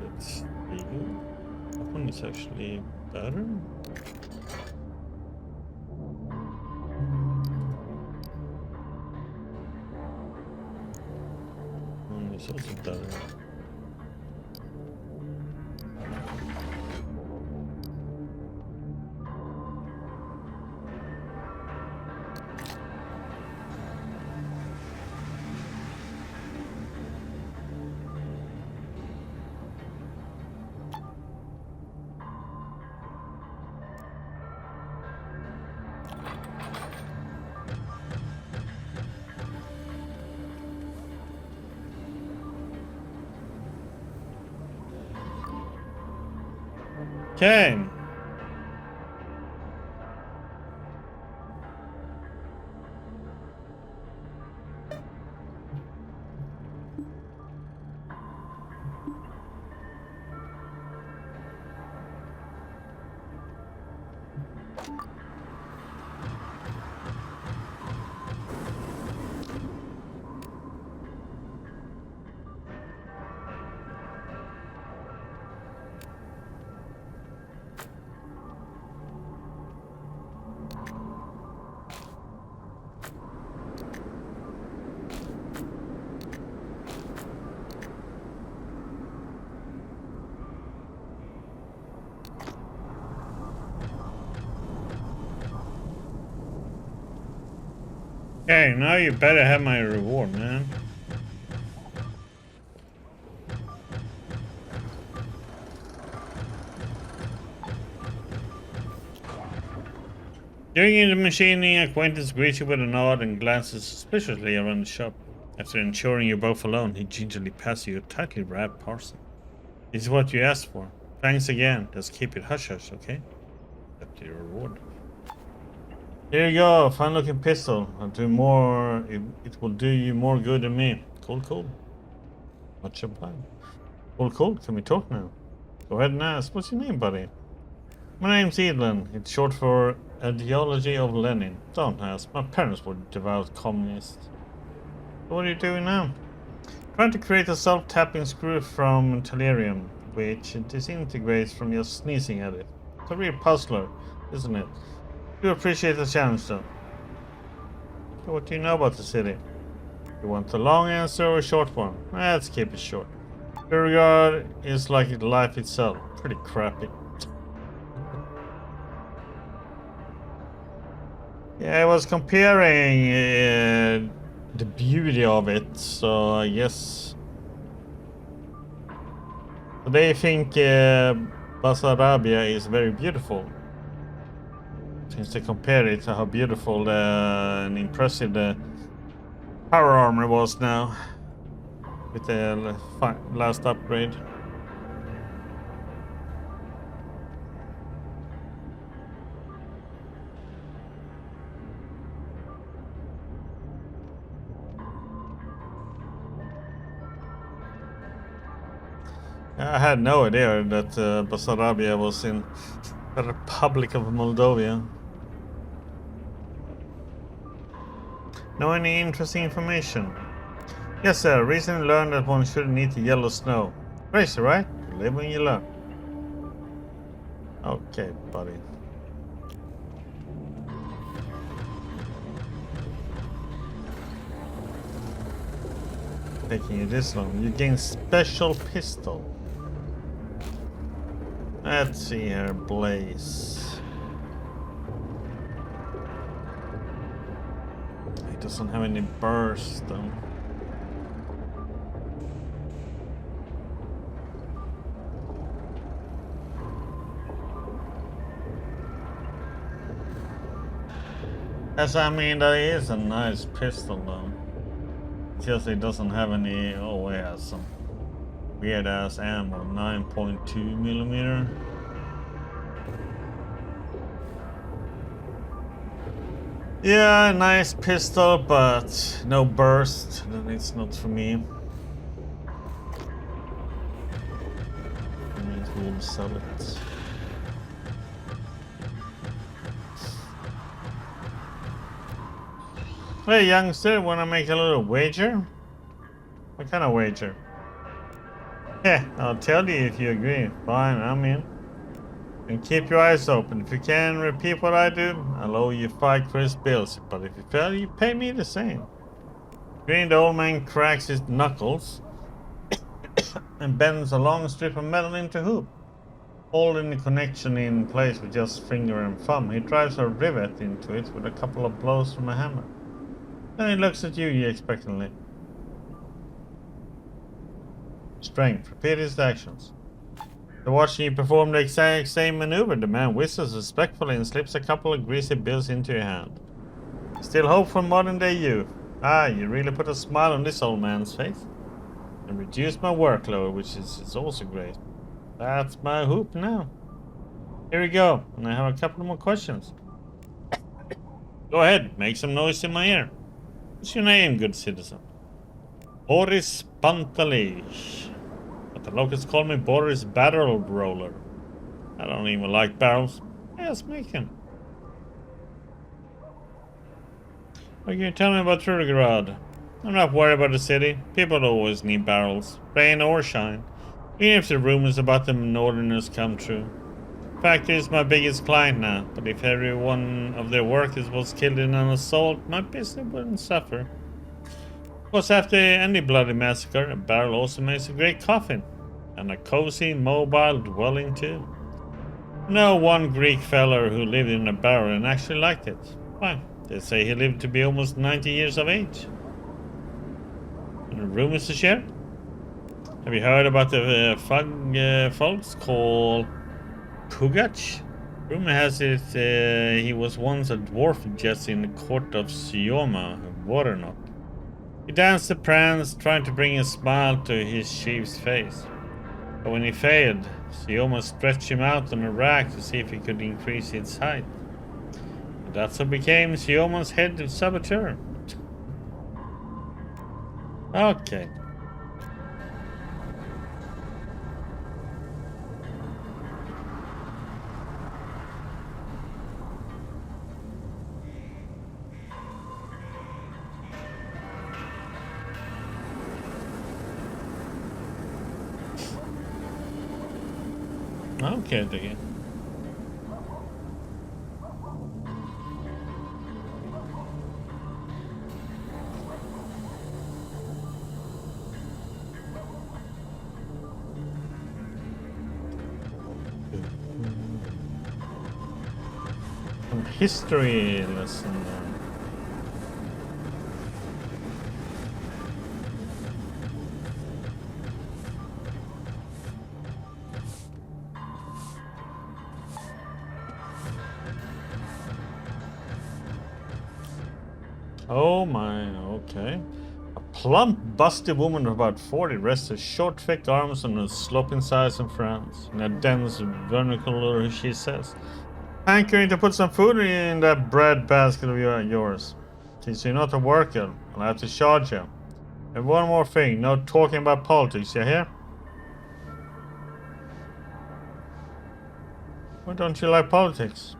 Let's see. That one is actually better. It's also better. Okay. Okay, now you better have my reward, man. During the machining, acquaintance greets you with a nod and glances suspiciously around the shop. After ensuring you're both alone, he gingerly passes you a tightly wrapped parcel. This is what you asked for. Thanks again. Just keep it hush-hush, okay? That's your reward. Here you go, fine-looking pistol. I'll do more. It will do you more good than me. Cool, cool. Much obliged. Cool, cool. Can we talk now? Go ahead and ask. What's your name, buddy? My name's Edlin. It's short for Ideology of Lenin. Don't ask. My parents were devout communists. So what are you doing now? Trying to create a self-tapping screw from tellurium, which disintegrates from just sneezing at it. It's a real puzzler, isn't it? Do appreciate the challenge, though. So what do you know about the city? You want a long answer or a short one? Let's keep it short. Trudograd is like life itself. Pretty crappy. Yeah, I was comparing the beauty of it, so I guess they think Basarabia is very beautiful. Since they compare it to how beautiful and impressive the power armor was now with the last upgrade. I had no idea that Basarabia was in the Republic of Moldova. Know any interesting information? Yes, sir. Recently learned that one shouldn't eat the yellow snow. Crazy, right? You live when you learn. Okay, buddy. Taking you this long. You gain special pistol. Let's see here, Blaze. He doesn't have any burst though. Yes, I mean that is a nice pistol though. Just it doesn't have any. Oh, it has some weird ass ammo, 9.2 millimeter. Yeah, nice pistol, but no burst. Then it's not for me. We'll sell it. Hey, youngster, wanna make a little wager? What kind of wager? Yeah, I'll tell you if you agree. Fine, I'm in. And keep your eyes open. If you can repeat what I do, I'll owe you 5 crisp bills. But if you fail, you pay me the same. Green, the old man cracks his knuckles and bends a long strip of metal into a hoop. Holding the connection in place with just finger and thumb, he drives a rivet into it with a couple of blows from a hammer. Then he looks at you expectantly. Strength. Repeat his actions. After watching you perform the exact same maneuver, the man whistles respectfully and slips a couple of greasy bills into your hand. Still hope for modern day youth. Ah, you really put a smile on this old man's face. And reduced my workload, which is also great. That's my hoop now. Here we go. And I have a couple more questions. Go ahead, make some noise in my ear. What's your name, good citizen? Boris Pantalej. But the locals call me Boris Barrel Roller. I don't even like barrels. Yes, make him. What can you tell me about Trudograd? I'm not worried about the city. People always need barrels, rain or shine. Even if the rumors about the northerners come true. Fact is, my biggest client now, but if every one of their workers was killed in an assault, my business wouldn't suffer. Of course, after any bloody massacre, a barrel also makes a great coffin. And a cozy, mobile dwelling too. I know one Greek feller who lived in a barrel and actually liked it. Why? They say he lived to be almost 90 years of age. Any rumors to share? Have you heard about the folks called Pugach? Rumor has it he was once a dwarf just in the court of Sioma, Waterknot. He danced the prance, trying to bring a smile to his chief's face. But when he failed, Sioma stretched him out on a rack to see if he could increase its height. And that's what became Sioma's head saboteur. Okay. Okay, again. Some history lesson there. Oh my, okay. A plump, busty woman of about 40 rests her short, thick arms on her sloping sides and frowns. In a dense vernacular, she says, "Hankering to put some food in that bread basket of yours. Since you're not a worker, I'll have to charge you. And one more thing, no talking about politics, you hear? Why don't you like politics?"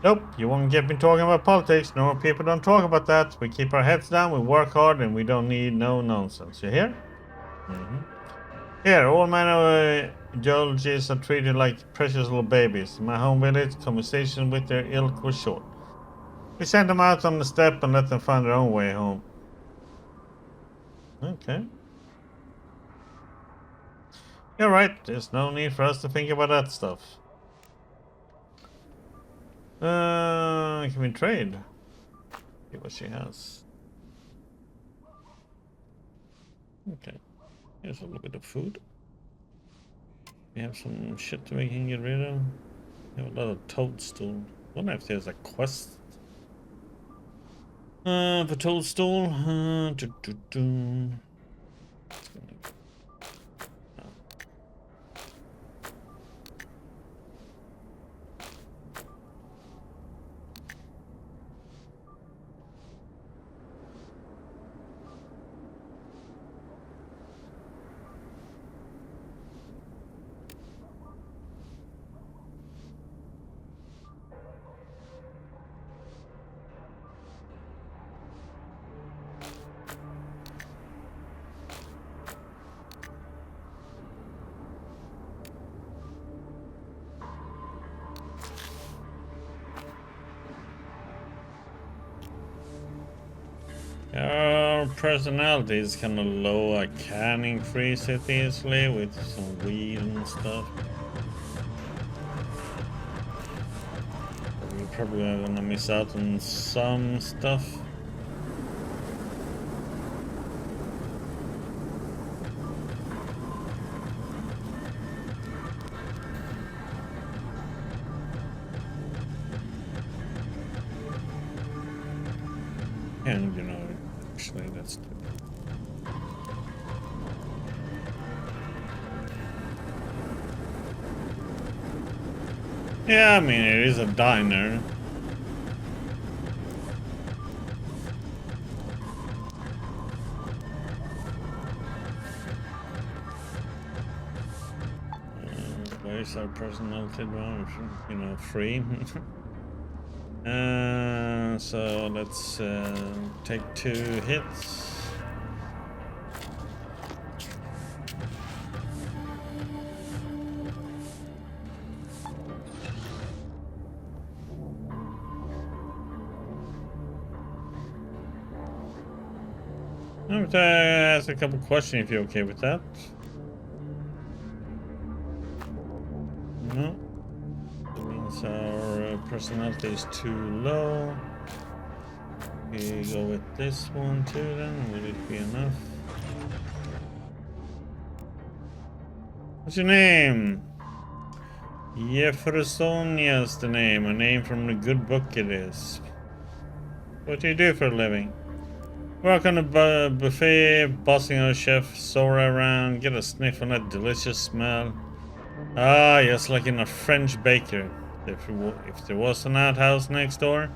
"Nope, you won't get me talking about politics. No, people don't talk about that. We keep our heads down, we work hard, and we don't need no nonsense. You hear?" Here, all manner of geologists are treated like precious little babies. In my home village, conversation with their ilk was short. We sent them out on the step and let them find their own way home. Okay. You're right, there's no need for us to think about that stuff. Can we trade? See what she has. Okay. Here's a little bit of food. We have some shit that we can get rid of. We have a lot of toadstool. I wonder if there's a quest. For toadstool. Our personality is kind of low. I can increase it easily with some weed and stuff. We're probably gonna miss out on some stuff. And you know, actually that's good. Yeah, I mean, it is a diner. Where's our personality advantage? You know, free. So let's take 2 hits. I'm going to ask a couple questions if you're okay with that. No. That means our personality is too low. We go with this one too then. Will it be enough? What's your name? Jeffersonia's the name. A name from the good book it is. What do you do for a living? Work on the buffet, bossing our chef, soar around, get a sniff on that delicious smell. Ah, yes, like in a French bakery. If there was an outhouse next door.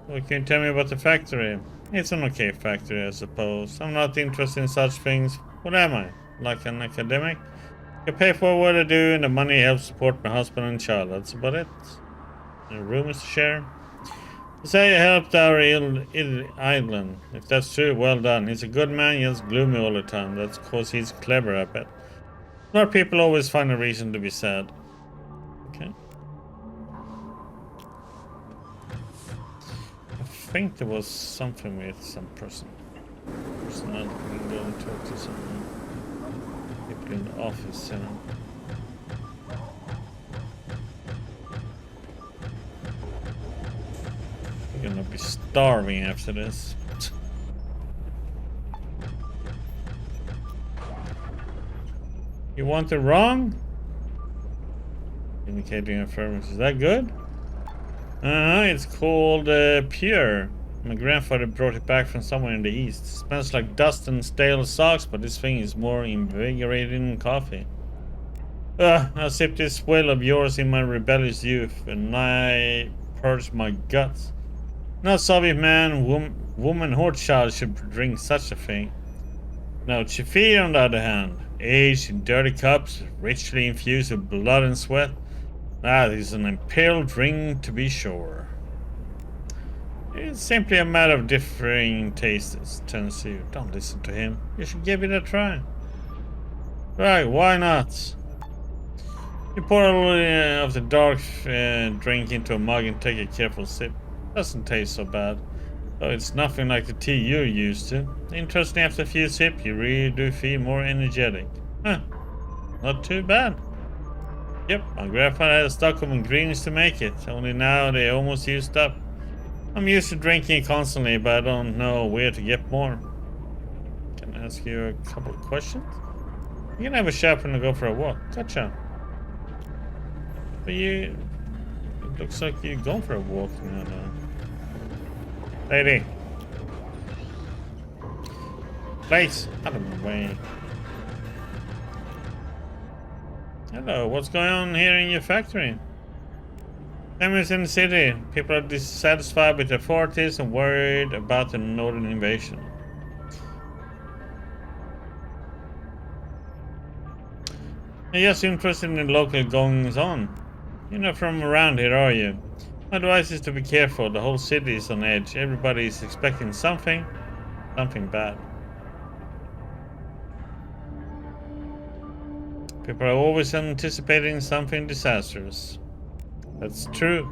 What can you tell me about the factory? It's an okay factory, I suppose. I'm not interested in such things. What am I? Like an academic? I pay for what I do, and the money helps support my husband and child. That's about it. The room is to share. You say you helped our island. If that's true, well done. He's a good man, he's gloomy all the time. That's because he's clever, I bet. Smart people always find a reason to be sad. Okay. I think there was something with some person. Personnel can go and talk to some people in the office. We're gonna be starving after this. You want it wrong? Indicating affirmative. Is that good? It's called Pure. My grandfather brought it back from somewhere in the east. It smells like dust and stale socks, but this thing is more invigorating than coffee. I sipped this swill of yours in my rebellious youth, and I purged my guts. No Soviet man, woman, or child should drink such a thing. Now, Chifir, on the other hand, aged in dirty cups, richly infused with blood and sweat. That is an imperial drink, to be sure. It's simply a matter of differing tastes, turns you. Don't listen to him. You should give it a try. Right, why not? You pour a little of the dark drink into a mug and take a careful sip. Doesn't taste so bad. Though it's nothing like the tea you're used to. Interesting, after a few sips, you really do feel more energetic. Huh. Not too bad. Yep, my grandfather had a stock of ingredients to make it. Only now they're almost used up. I'm used to drinking constantly, but I don't know where to get more. Can I ask you a couple of questions? You can have a shower and go for a walk. Gotcha. But it looks like you're going for a walk now. Lady. Place. Out of my way. Hello, what's going on here in your factory? Families in the city. People are dissatisfied with the authorities and worried about the northern invasion. I'm just interested in the local goings on. You're not from around here, are you? My advice is to be careful. The whole city is on edge. Everybody is expecting something bad. People are always anticipating something disastrous. That's true.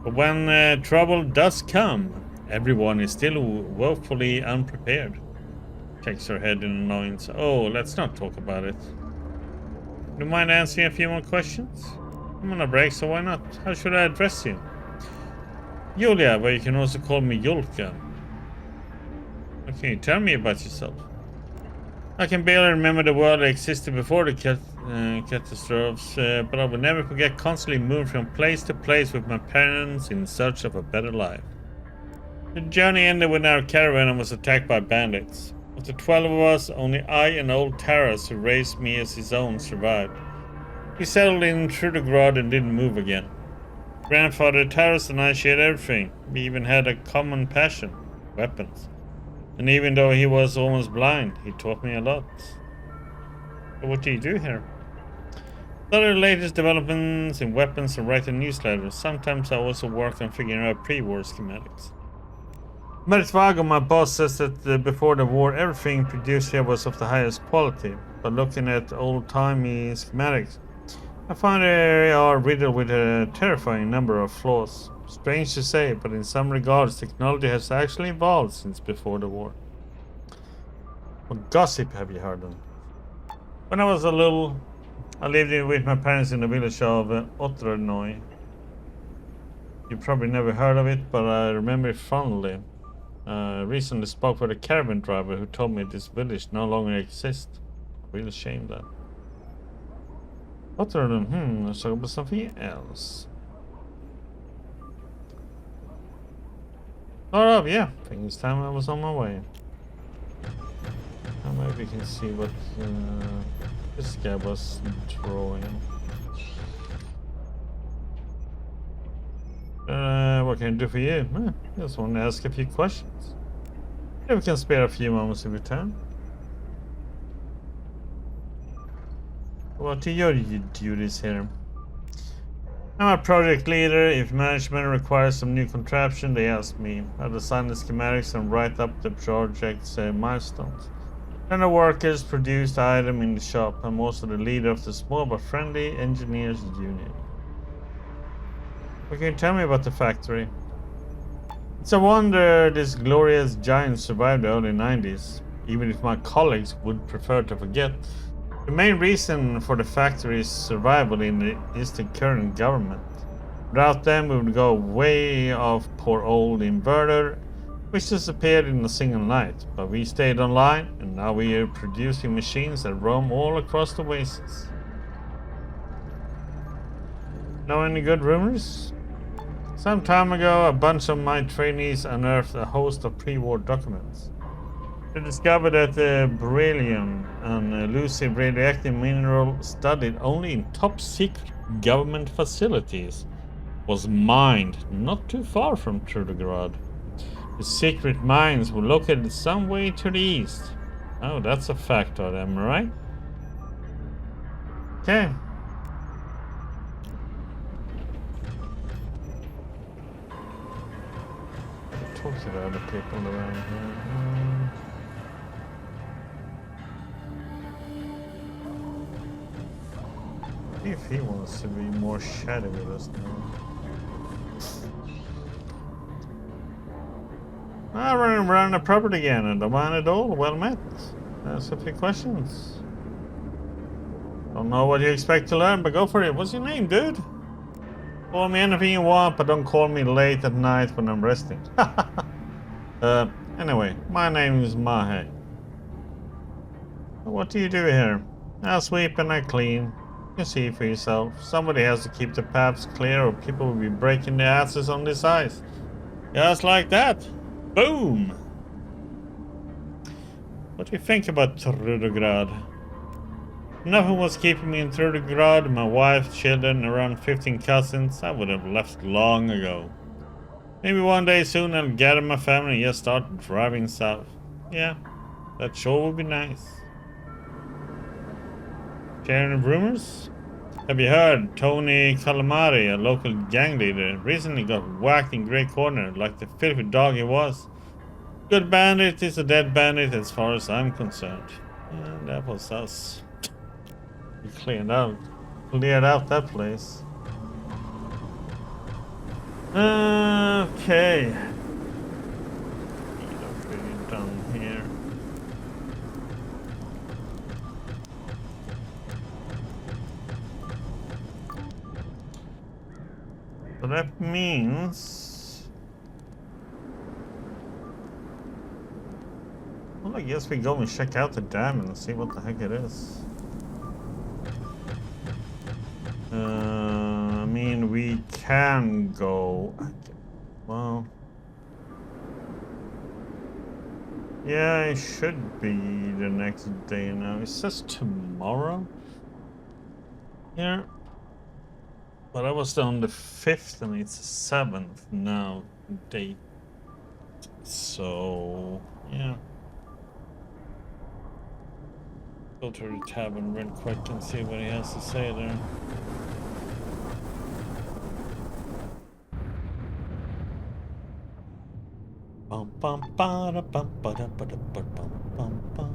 But when trouble does come, everyone is still woefully unprepared. Shakes her head in annoyance. Oh, let's not talk about it. Do you mind answering a few more questions? I'm on a break, so why not? How should I address you? Julia, but you can also call me Yulka. What can you tell me about yourself? I can barely remember the world that existed before the catastrophes, but I will never forget constantly moving from place to place with my parents in search of a better life. The journey ended when our caravan was attacked by bandits. Of the 12 of us, only I and old Taras, who raised me as his own, survived. We settled in Trudograd and didn't move again. Grandfather Taras and I shared everything. We even had a common passion, weapons. And even though he was almost blind, he taught me a lot. So what do you do here? Study the latest developments in weapons and write a newsletter. Sometimes I also work on figuring out pre-war schematics. Meritvago, my boss, says that before the war everything produced here was of the highest quality. But looking at old-timey schematics, I find they are riddled with a terrifying number of flaws. Strange to say, but in some regards technology has actually evolved since before the war. What gossip have you heard of? When I was little, I lived with my parents in the village of Otradnoy. You probably never heard of it, but I remember it fondly. I recently spoke with a caravan driver who told me this village no longer exists. Real shame that. Otradnoy, let's talk about something else. Sort of, yeah. I think it's time I was on my way. Now maybe we can see what this guy was drawing. What can I do for you? Just want to ask a few questions. Maybe we can spare a few moments of your time. What are your duties here? I'm a project leader. If management requires some new contraption, they ask me. I design the schematics and write up the project's milestones. Then the workers produce the item in the shop. I'm also the leader of the small but friendly engineers union. What can you tell me about the factory? It's a wonder this glorious giant survived the early 90s, even if my colleagues would prefer to forget. The main reason for the factory's survival is the current government. Without them, we would go way off poor old inverter, which disappeared in a single night. But we stayed online, and now we are producing machines that roam all across the wastes. Know any good rumors? Some time ago, a bunch of my trainees unearthed a host of pre-war documents. They discovered that beryllium, an elusive radioactive mineral studied only in top-secret government facilities, was mined not too far from Trudograd. The secret mines were located some way to the east. Oh, that's a factor, am I right? Okay. Talk to the other people around here. See if he wants to be more chatty with us now. I'm running around the property again and don't mind at all. Well met. Ask a few questions. Don't know what you expect to learn, but go for it. What's your name, dude? Call me anything you want, but don't call me late at night when I'm resting. Anyway, my name is Mahe. What do you do here? I sweep and I clean. You can see for yourself. Somebody has to keep the paths clear or people will be breaking their asses on this ice. Just like that. Boom! What do you think about Trudograd? Nothing was keeping me in Trudograd. My wife, children, around 15 cousins. I would have left long ago. Maybe one day soon I'll gather my family and just start driving south. Yeah, that sure would be nice. Sharing rumors? Have you heard Tony Calamari, a local gang leader, recently got whacked in Grey Corner like the filthy dog he was? Good bandit is a dead bandit as far as I'm concerned. And that was us. We cleared out that place. Okay. Not really done here. So that means, well, I guess we go and check out the dam and see what the heck it is. I mean, we can go. Well, yeah, it should be the next day now. It says tomorrow. Yeah. But I was on the 5th and it's the 7th now date. So yeah. Go to the tavern real quick and see what he has to say there. Bum bum ba da bum ba da ba da ba bum bum bum.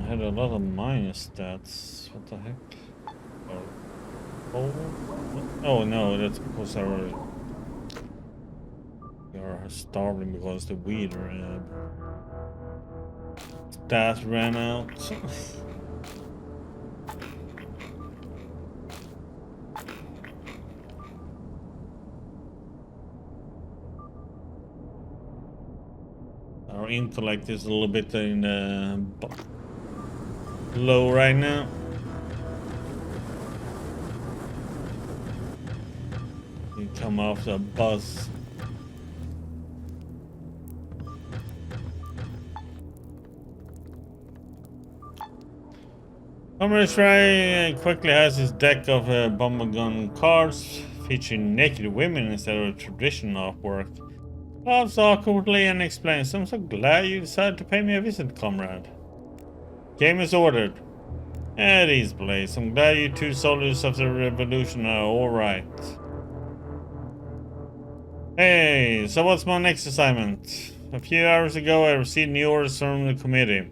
Had a lot of minus stats. What the heck? Oh no, that's because we are starving because the weed stat ran out. Our intellect is a little bit in low right now. You come off the bus. Comrade Fry quickly has his deck of bomber gun cards featuring naked women instead of traditional artwork. Laughs awkwardly and explains, I'm so glad you decided to pay me a visit, comrade. Game is ordered. At ease, Blaze. I'm glad you two soldiers of the revolution are alright. Hey, so what's my next assignment? A few hours ago I received new orders from the committee.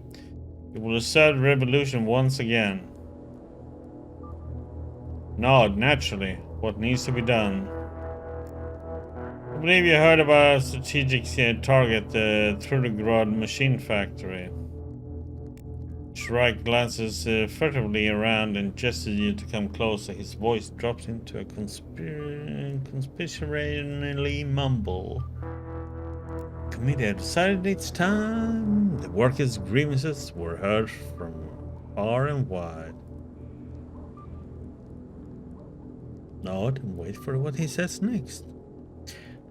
We will assert the revolution once again. Nod, naturally. What needs to be done? I believe you heard about our strategic target, the Trudograd machine factory. Shrike glances furtively around and gestures you to come closer. His voice drops into a conspirationally mumble. Committee had decided it's time. The workers' grievances were heard from far and wide. Nod and wait for what he says next.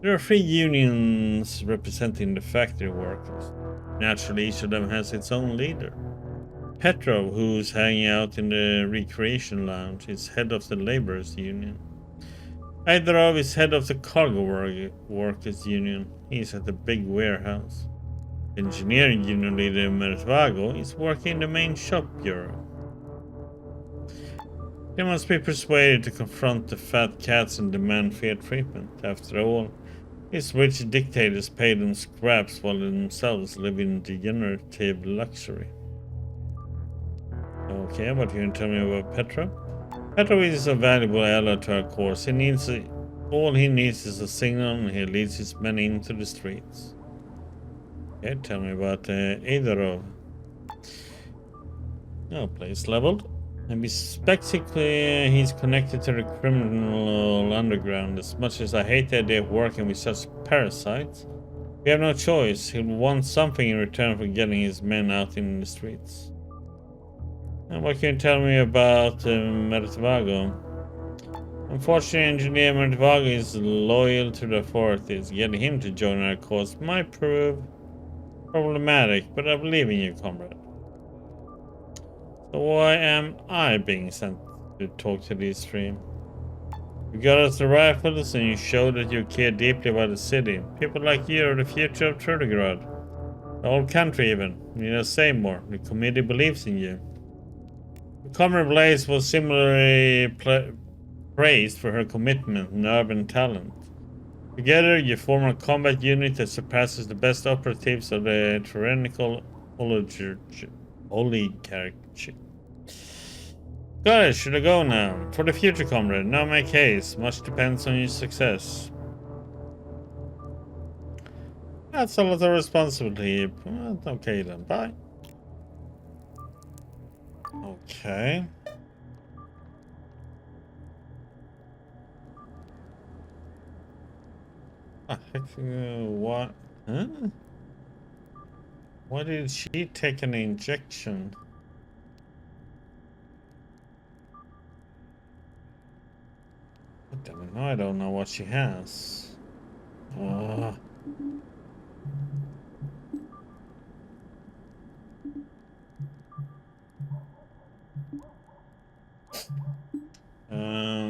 There are 3 unions representing the factory workers. Naturally, each of them has its own leader. Petrov, who's hanging out in the recreation lounge, is head of the laborers union. Aidarov is head of the cargo workers union. He's at the big warehouse. The engineering union leader Mertvago is working in the main shop bureau. They must be persuaded to confront the fat cats and demand fair treatment. After all, these rich dictators pay them scraps while they themselves live in degenerative luxury. Okay, what can you tell me about Petrov? Petrov is a valuable ally to our cause. All he needs is a signal and he leads his men into the streets. Okay, tell me about Aidarov. Oh, place leveled. And spectacularly, he's connected to the criminal underground. As much as I hate the idea of working with such parasites, we have no choice. He'll want something in return for getting his men out in the streets. And what can you tell me about Mertvago? Unfortunately, Engineer Mertvago is loyal to the authorities. Getting him to join our cause might prove problematic, but I believe in you, comrade. So why am I being sent to talk to these 3? You got us the rifles and you showed that you care deeply about the city. People like you are the future of Trudograd. The whole country even. You know, say more. The committee believes in you. Comrade Blaze was similarly praised for her commitment, nerve, and talent. Together, you form a combat unit that surpasses the best operatives of the tyrannical oligarchy. Got it, should I go now? For the future, comrade, now make haste. Much depends on your success. That's a lot of responsibility. Okay then, bye. Okay. What? Huh? Why did she take an injection? I don't know what she has. Uh, hmm.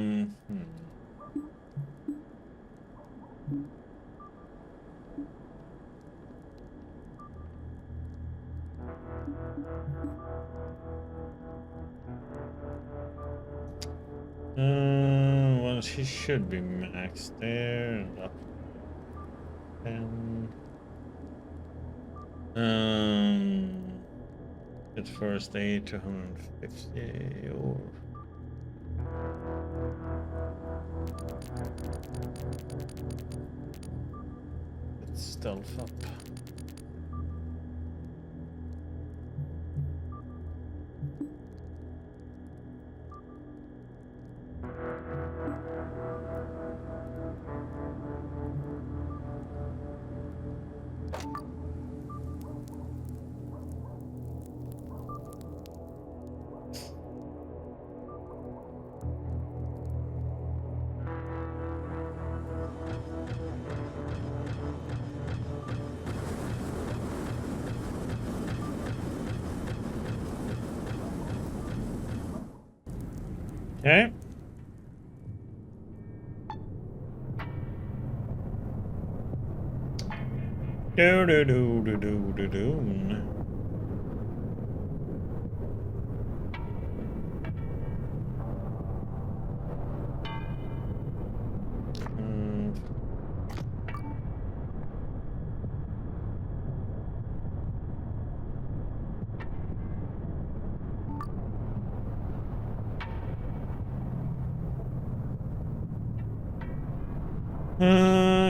Well, she should be maxed there. And up 10. At first aid 250 or it's stealth up. Okay. Do do do do do do do.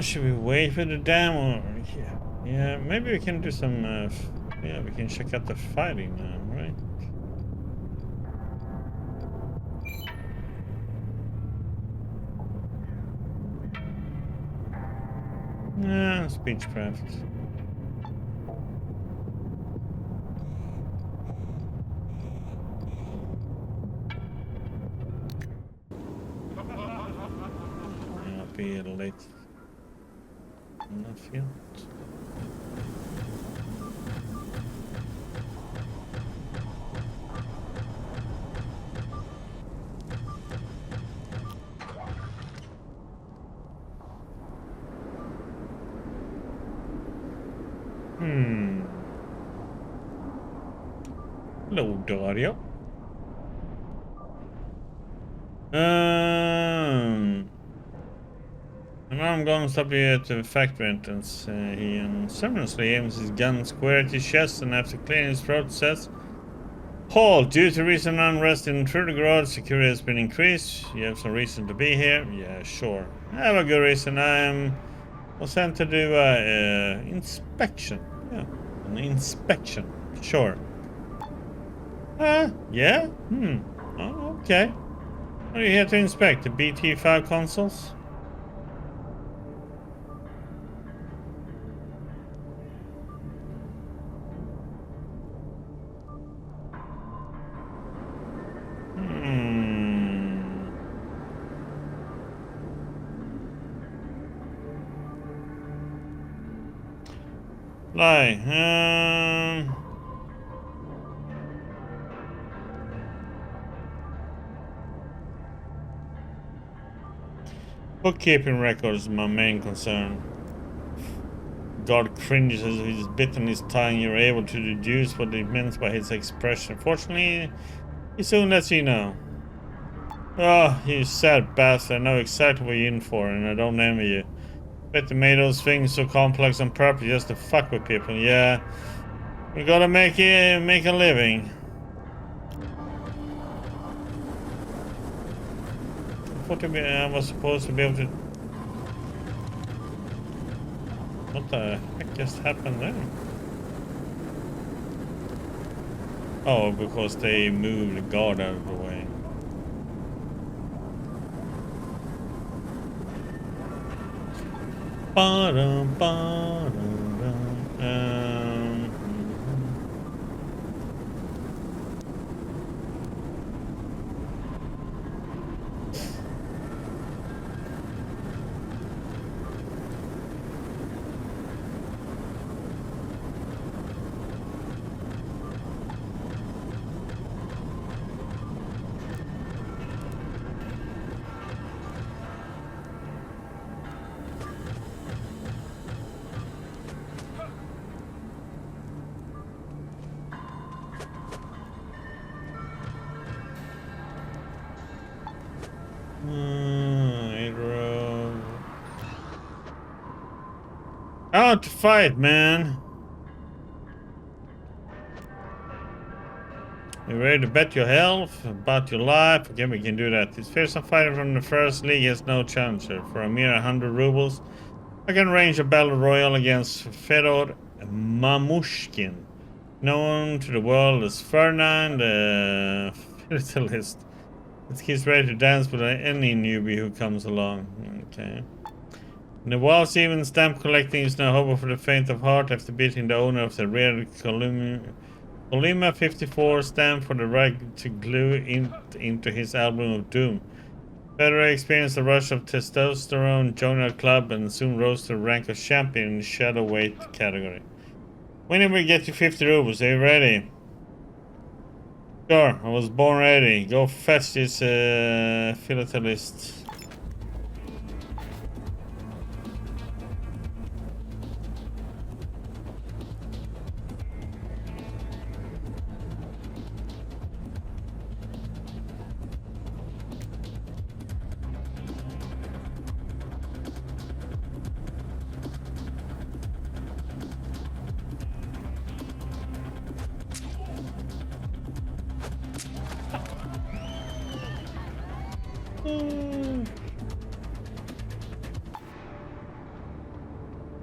Should we wait for the demo? Yeah, maybe we can do some. Yeah, we can check out the fighting now, right? Yeah, speechcraft. I'll be late. Not yet. Hello, Dario. And now I'm going to stop you at the factory entrance. He unceremoniously aims his gun square at his chest and after clearing his throat says, "Halt! Due to recent unrest in Trudograd, security has been increased. You have some reason to be here?" Yeah, sure. I have a good reason. I was sent to do a inspection. Yeah, an inspection. Sure. Yeah? Oh, okay. What are you here to inspect? The BT5 consoles? Bookkeeping records is my main concern. God cringes as he's bitten his tongue. You're able to deduce what he meant by his expression. Fortunately, he soon lets you know. Oh, you sad bastard. I know exactly what you're in for, and I don't envy you. Bet they made those things so complex on purpose just to fuck with people. Yeah, we gotta make a living. I thought I was supposed to be able to. What the heck just happened there? Oh, because they moved the guard out of the way. Ba-dum, ba-dum, dum. Out to fight, man. You ready to bet your health, about your life? Okay, we can do that. This fearsome fighter from the first league has no challenger. For a mere 100 rubles, I can arrange a battle royal against Fedor Mamushkin, known to the world as Ferdinand the Philatelist. He's ready to dance with any newbie who comes along. Okay. In the walls, even stamp collecting is no hope for the faint of heart after beating the owner of the rare Colima 54 stamp for the right to glue into his album of doom. Federer experienced a rush of testosterone, joined a club, and soon rose to the rank of champion in the shadow-weight category. When we get to 50 rubles, are you ready? Sure, I was born ready. Go fetch this philatelist.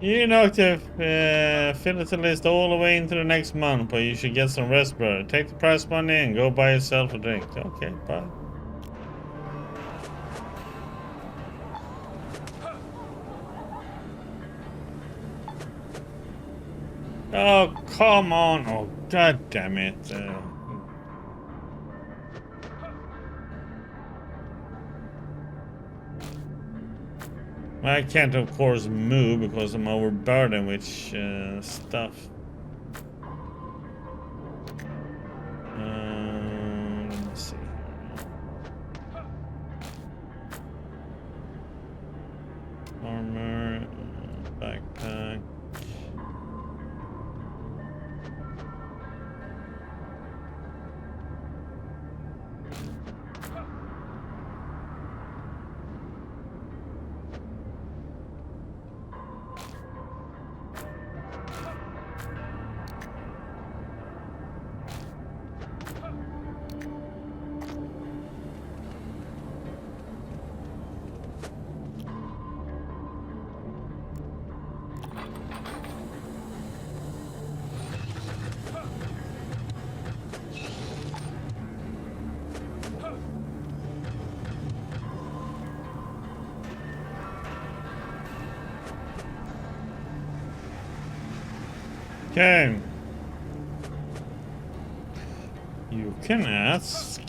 You knocked the philatelist all the way into the next month, but you should get some rest, brother. Take the prize money and go buy yourself a drink. Okay, bye. Oh, come on. Oh, god damn it. I can't, of course, move because I'm overburdened with stuff. Let me see. Armor, backpack. Okay. You can ask.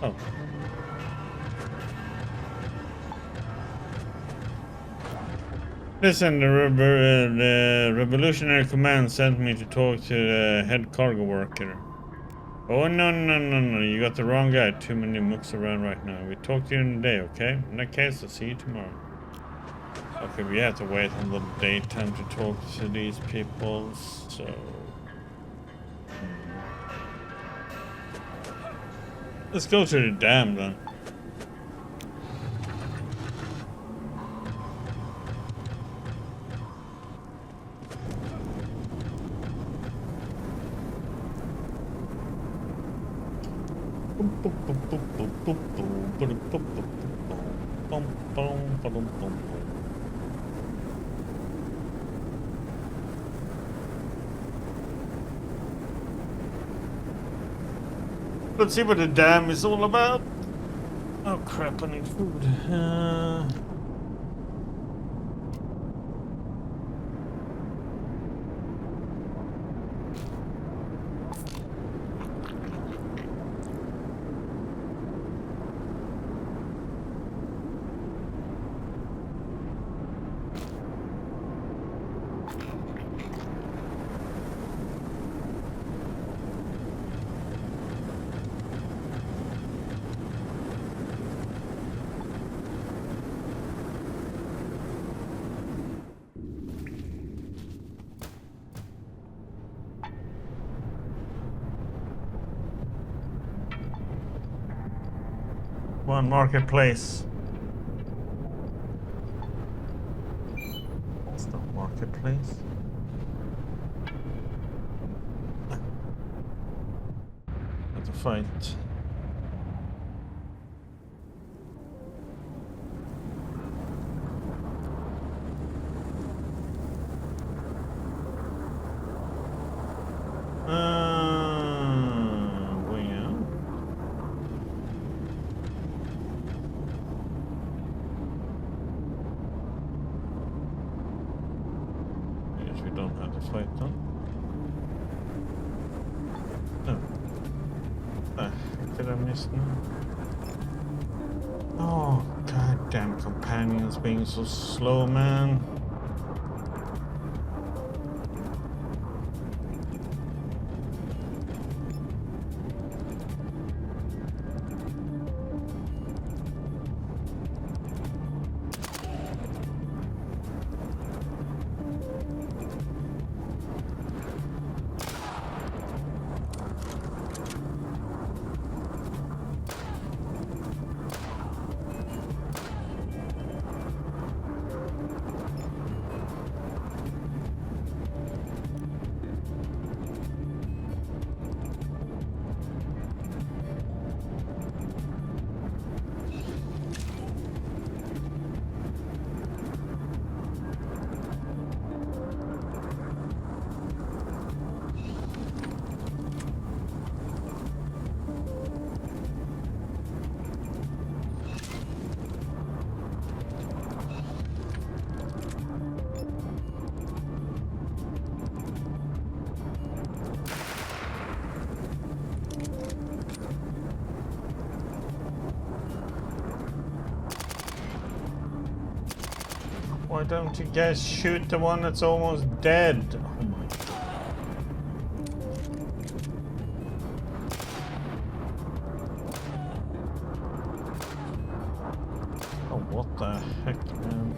Oh. Listen, the Revolutionary Command sent me to talk to the head cargo worker. Oh, no, you got the wrong guy. Too many mooks around right now. We talk to you in the day, okay? In that case, I'll see you tomorrow. Okay, we have to wait until the daytime to talk to these people, so... Let's go to the dam, then. Let's see what the dam is all about. Oh crap, I need food. One marketplace. It's not marketplace. Have to fight. We don't have to fight them. No. Ah, did I miss them? Oh, goddamn companions being so slow, man. Why don't you guys shoot the one that's almost dead? Oh my god. Oh, what the heck, man?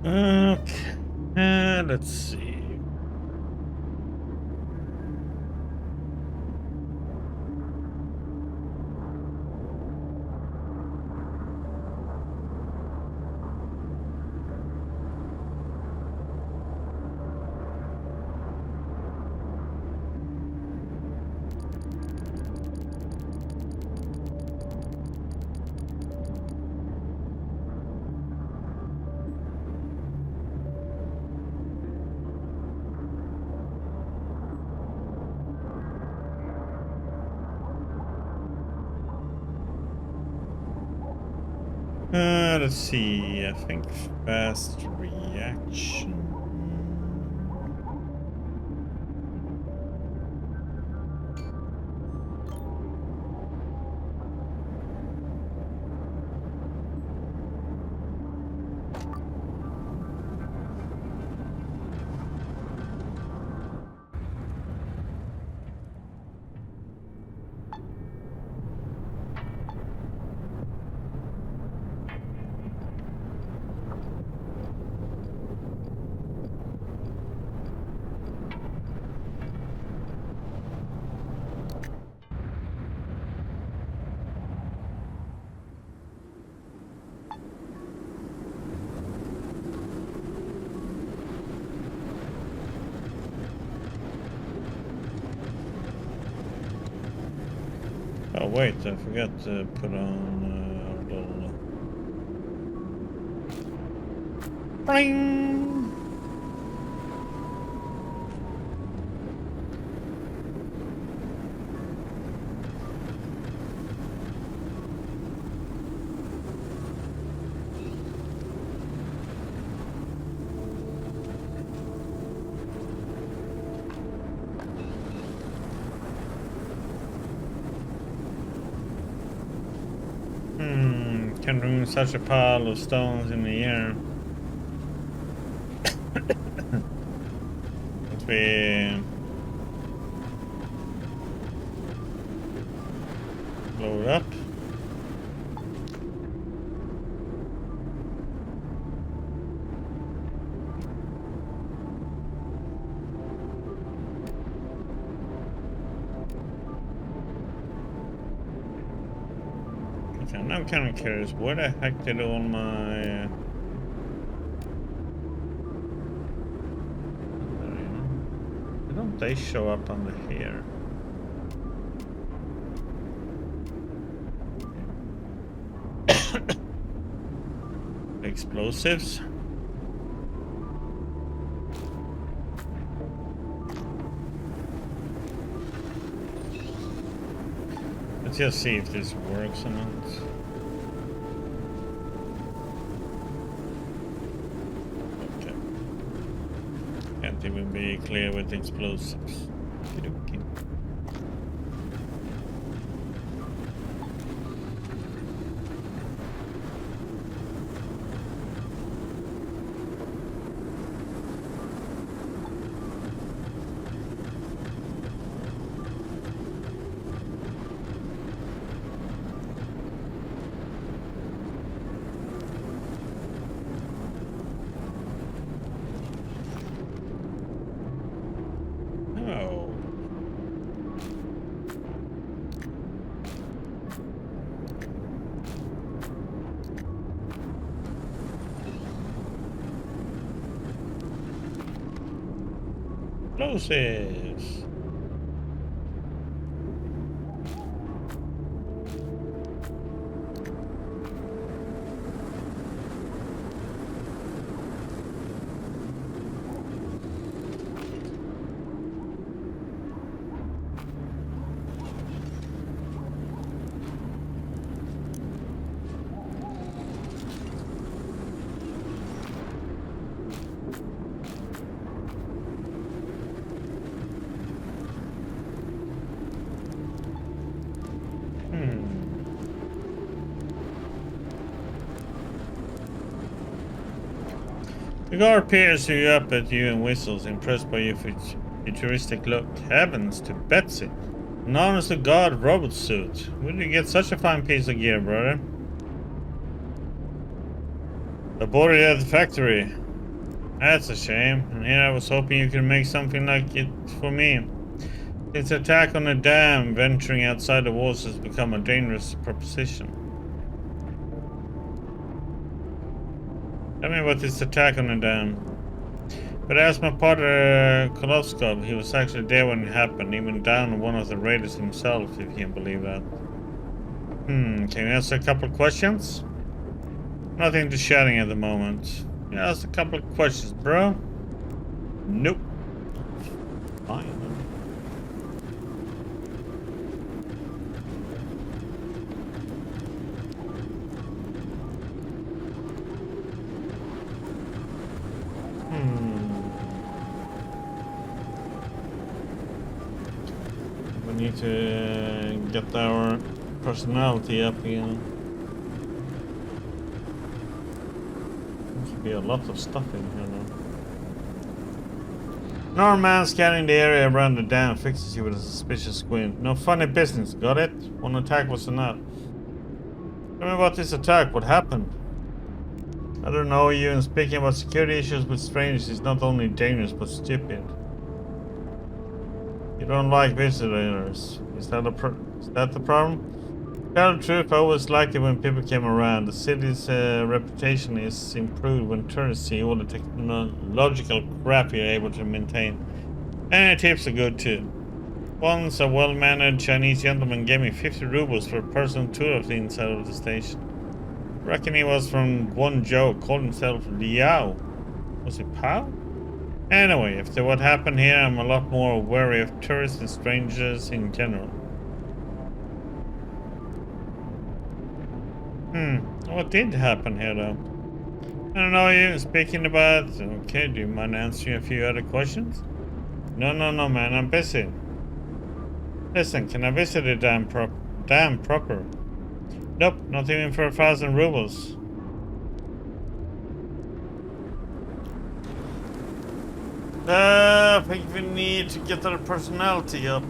Okay. Let's see. Let's see. I think fast reaction. Oh wait, I forgot to put on our little Bring! Can remove such a pile of stones in the air. If we blow it up. Okay, now I'm kind of curious, where the heck did all my... Why don't they show up under here? Explosives? Let's just see if this works or not. Okay. Can't even be clear with explosives. Okey-dokey. Oh. Explosives. The guard peers you up at you and whistles, impressed by your futuristic look. Heavens to Betsy! An honest to God robot suit. Where did you get such a fine piece of gear, brother? I bought it at the factory. That's a shame. And here I was hoping you could make something like it for me. This attack on the dam venturing outside the walls has become a dangerous proposition. Tell me about this attack on the dam. But as my partner Kolovskov, he was actually there when it happened, even down one of the raiders himself, if you can believe that. Can you answer a couple of questions? Nothing to shouting at the moment. Yeah, ask a couple of questions, bro. Nope. Fine. We need to get our personality up again. There should be a lot of stuff in here now. Normal man scanning the area around the dam fixes you with a suspicious squint. No funny business, got it? One attack was enough. Tell me about this attack, what happened? I don't know you, and speaking about security issues with strangers is not only dangerous but stupid. You don't like visitors. Is that the problem? To tell the truth, I always liked it when people came around. The city's reputation is improved when tourists see all the technological crap you're able to maintain. And the tips are good too. Once a well-mannered Chinese gentleman gave me 50 rubles for a personal tour of the inside of the station. I reckon he was from Guangzhou, called himself Liao. Was it Pao? Anyway, after what happened here, I'm a lot more wary of tourists and strangers in general. What did happen here though? I don't know you speaking about... Okay, do you mind answering a few other questions? No man, I'm busy. Listen, can I visit the dam proper? Nope, not even for 1,000 rubles. I think we need to get our personality up.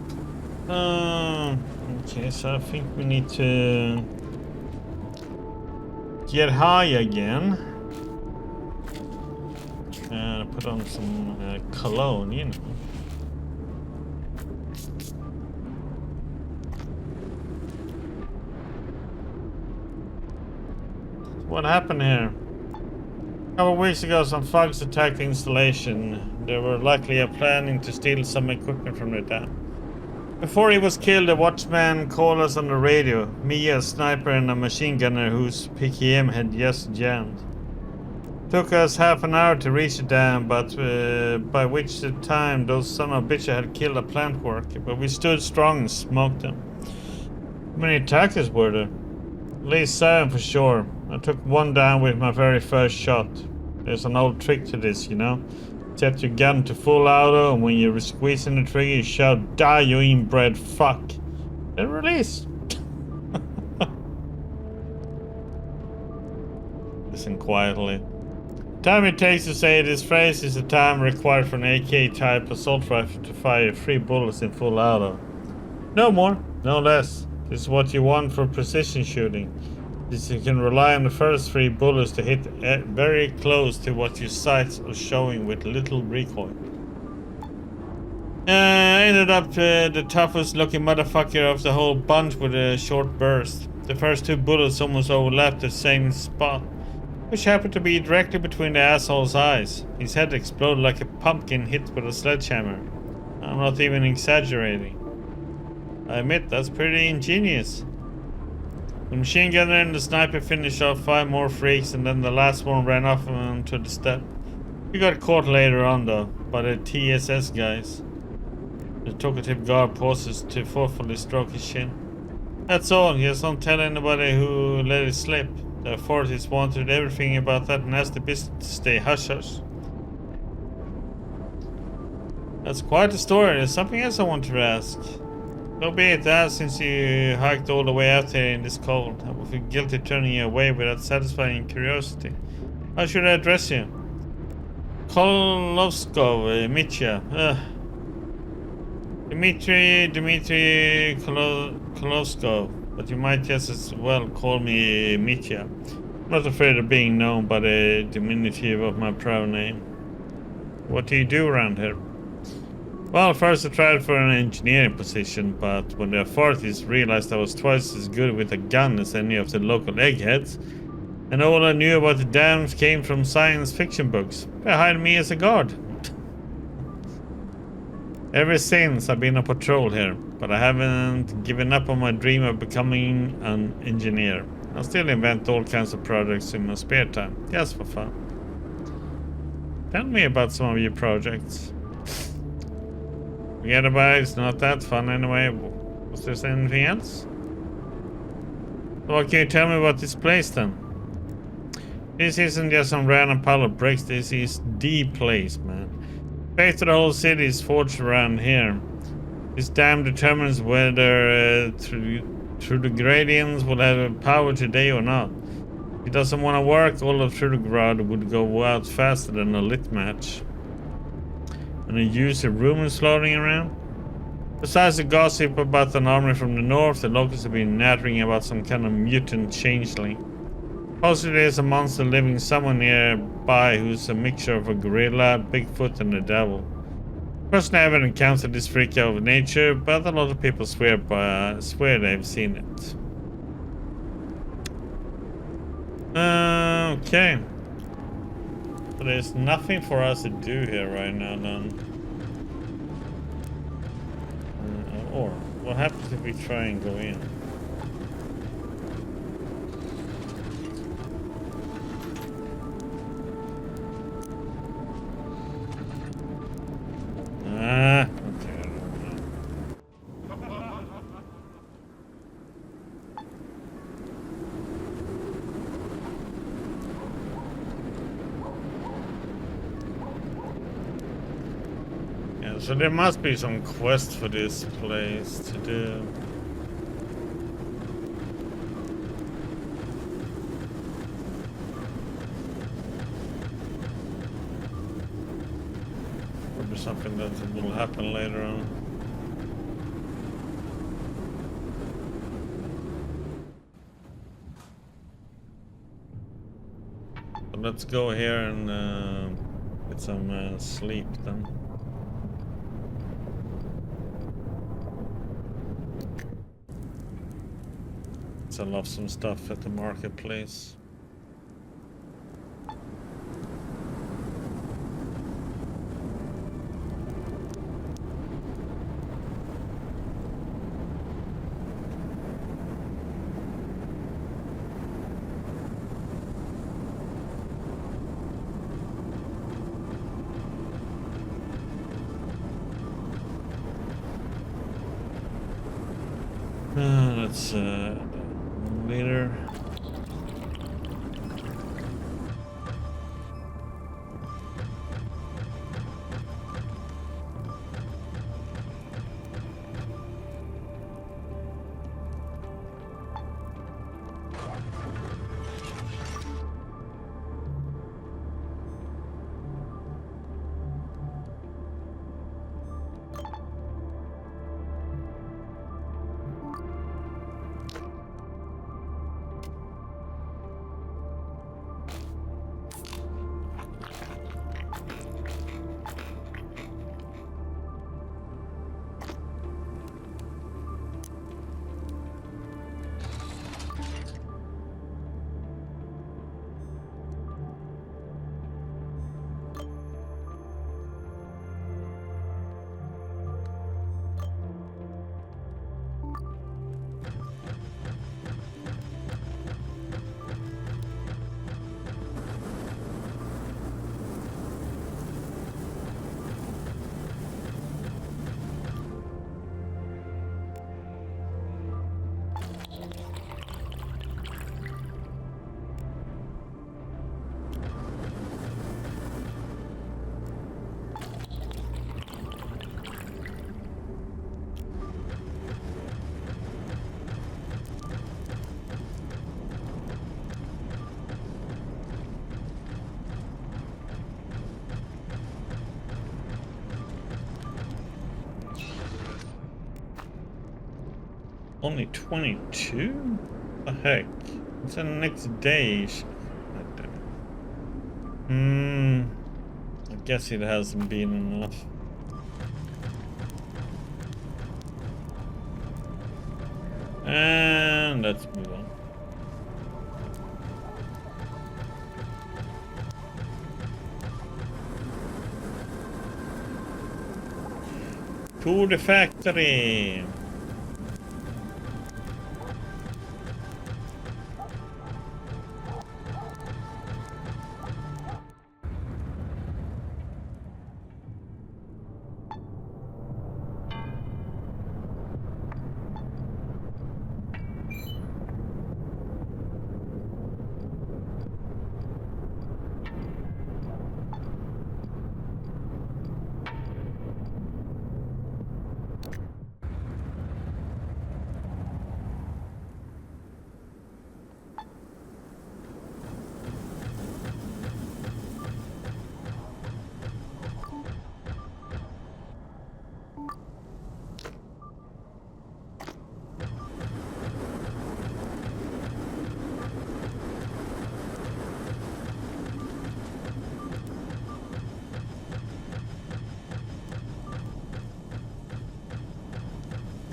Okay, so I think we need to get high again. And put on some cologne, you know. What happened here? A couple of weeks ago, some thugs attacked the installation. They were likely planning to steal some equipment from the dam. Before he was killed, a watchman called us on the radio. Me, a sniper, and a machine gunner whose PKM had just jammed. Took us half an hour to reach the dam, but by which time those son of bitches had killed a plant worker. But we stood strong and smoked them. How many attackers were there? At least 7 for sure. I took one down with my very first shot. There's an old trick to this, you know. Set your gun to full auto, and when you're squeezing the trigger, you shout, "Die, you inbred fuck!" Then release. Listen quietly. The time it takes to say this phrase is the time required for an AK-type assault rifle to fire 3 bullets in full auto. No more, no less. This is what you want for precision shooting. You can rely on the first 3 bullets to hit very close to what your sights are showing with little recoil. I ended up the toughest looking motherfucker of the whole bunch with a short burst. The first 2 bullets almost overlapped the same spot, which happened to be directly between the asshole's eyes. His head exploded like a pumpkin hit with a sledgehammer. I'm not even exaggerating. I admit that's pretty ingenious. The machine gunner and the sniper finished off 5 more freaks, and then the last one ran off onto the step. We got caught later on though, by the TSS guys. The talkative guard pauses to forcefully stroke his chin. That's all, just don't tell anybody who let it slip. The authorities wanted everything about that nasty business to stay hush-hush. That's quite a story. There's something else I want to ask. So be it that, since you hiked all the way out here in this cold. I would feel guilty turning you away without satisfying curiosity. How should I address you? Kolovskov, Mitya. Dmitry Kolovskov. But you might just as well call me Mitya. I'm not afraid of being known by the diminutive of my proud name. What do you do around here? Well, first I tried for an engineering position, but when the authorities realized I was twice as good with a gun as any of the local eggheads, and all I knew about the dams came from science fiction books, they hired me as a guard. Ever since, I've been on patrol here, but I haven't given up on my dream of becoming an engineer. I still invent all kinds of projects in my spare time, just for fun. Tell me about some of your projects. Forget about it, it's not that fun anyway. Was there anything else? What can you tell me about this place then? This isn't just some random pile of bricks, this is the place, man. The fate of the whole city is forged around here. This dam determines whether Trudogradians will have power today or not. If it doesn't want to work, all of Trudograd would go out faster than a lit match. And a user rumors floating around. Besides the gossip about an army from the north, the locals have been nattering about some kind of mutant changeling. Possibly there's a monster living somewhere nearby who's a mixture of a gorilla, Bigfoot, and the devil. Personally, I haven't encountered this freak out of nature, but a lot of people swear they've seen it. Okay. So there's nothing for us to do here right now, then. Or what happens if we try and go in? Okay, I don't know. Yeah, so there must be some quest for this place to do. Something that will happen later on. So let's go here and get some sleep then. Sell off some stuff at the marketplace. Let's later. Only 22? What the heck? It's the next day. I Guess it hasn't been enough. And let's move on. To the factory.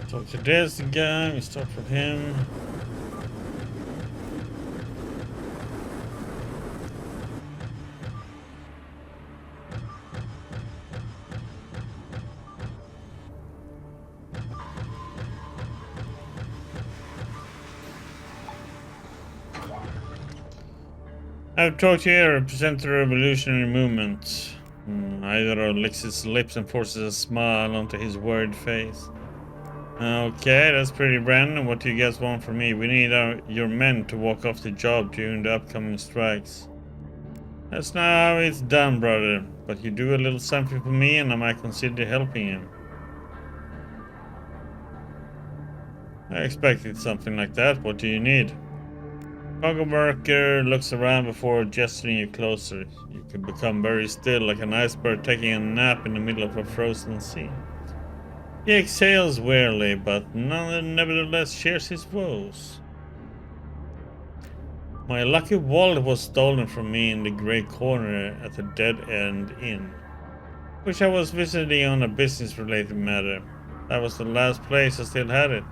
Talk to this guy, we start with him. I've talked here, represent the revolutionary movement. Either licks his lips and forces a smile onto his worried face. Okay, that's pretty random. What do you guys want from me? We need your men to walk off the job during the upcoming strikes. That's not how it's done, brother. But you do a little something for me and I might consider helping him. I expected something like that. What do you need? Cargo worker looks around before gesturing you closer. You can become very still, like an iceberg taking a nap in the middle of a frozen sea. He exhales wearily, but nevertheless shares his woes. My lucky wallet was stolen from me in the grey corner at the Dead End Inn, which I was visiting on a business-related matter. That was the last place I still had it.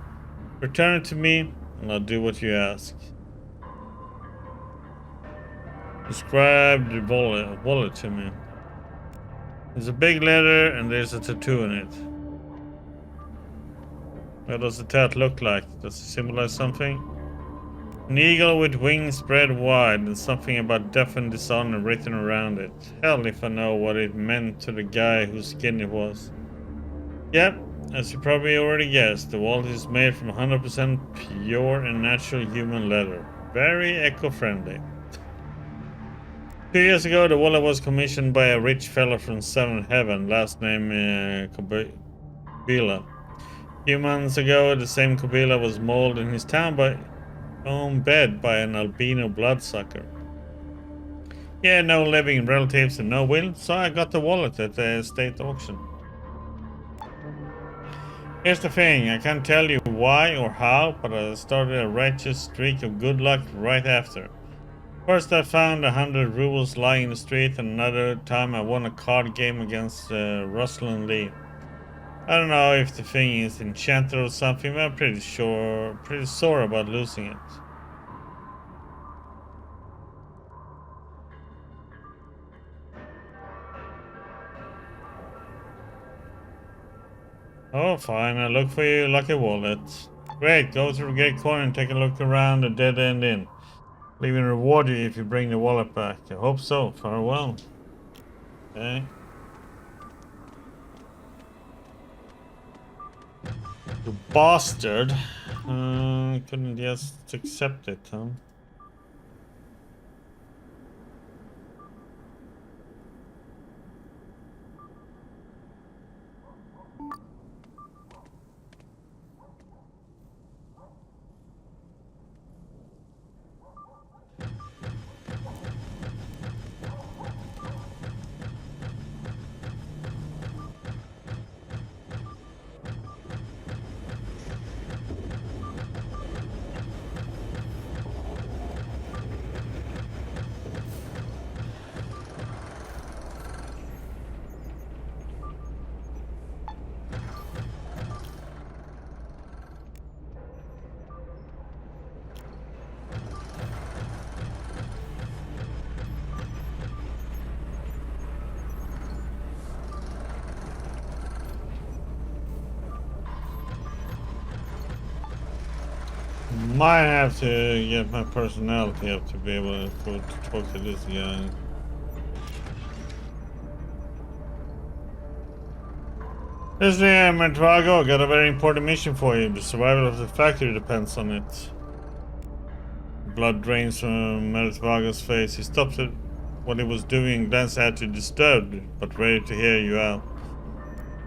Return it to me, and I'll do what you ask. Describe the wallet to me. There's a big letter and there's a tattoo in it. What does the tat look like? Does it symbolize something? An eagle with wings spread wide and something about death and dishonor written around it. Hell if I know what it meant to the guy whose skin it was. Yep, as you probably already guessed, the wallet is made from 100% pure and natural human leather. Very eco-friendly. 2 years ago, the wallet was commissioned by a rich fellow from Seventh Heaven, last name Kabila. A few months ago, the same Kabila was mauled in his own bed by an albino bloodsucker. He had no living relatives and no will, so I got the wallet at the state auction. Here's the thing, I can't tell you why or how, but I started a righteous streak of good luck right after. First I found 100 rubles lying in the street, and another time I won a card game against Rosalind Lee. I don't know if the thing is enchanted or something, but I'm pretty sore about losing it. Oh fine, I look for your lucky wallet. Great, go through the gate corner and take a look around the Dead End Inn. I'll even reward you if you bring the wallet back. I hope so. Farewell. Okay. You bastard. Couldn't just accept it, huh? Might have to get my personality up to be able to talk to this guy. Listen here, Mertvago, got a very important mission for you. The survival of the factory depends on it. Blood drains from Mertvago's face. He stopped at what he was doing and glanced at you disturbed, but ready to hear you out.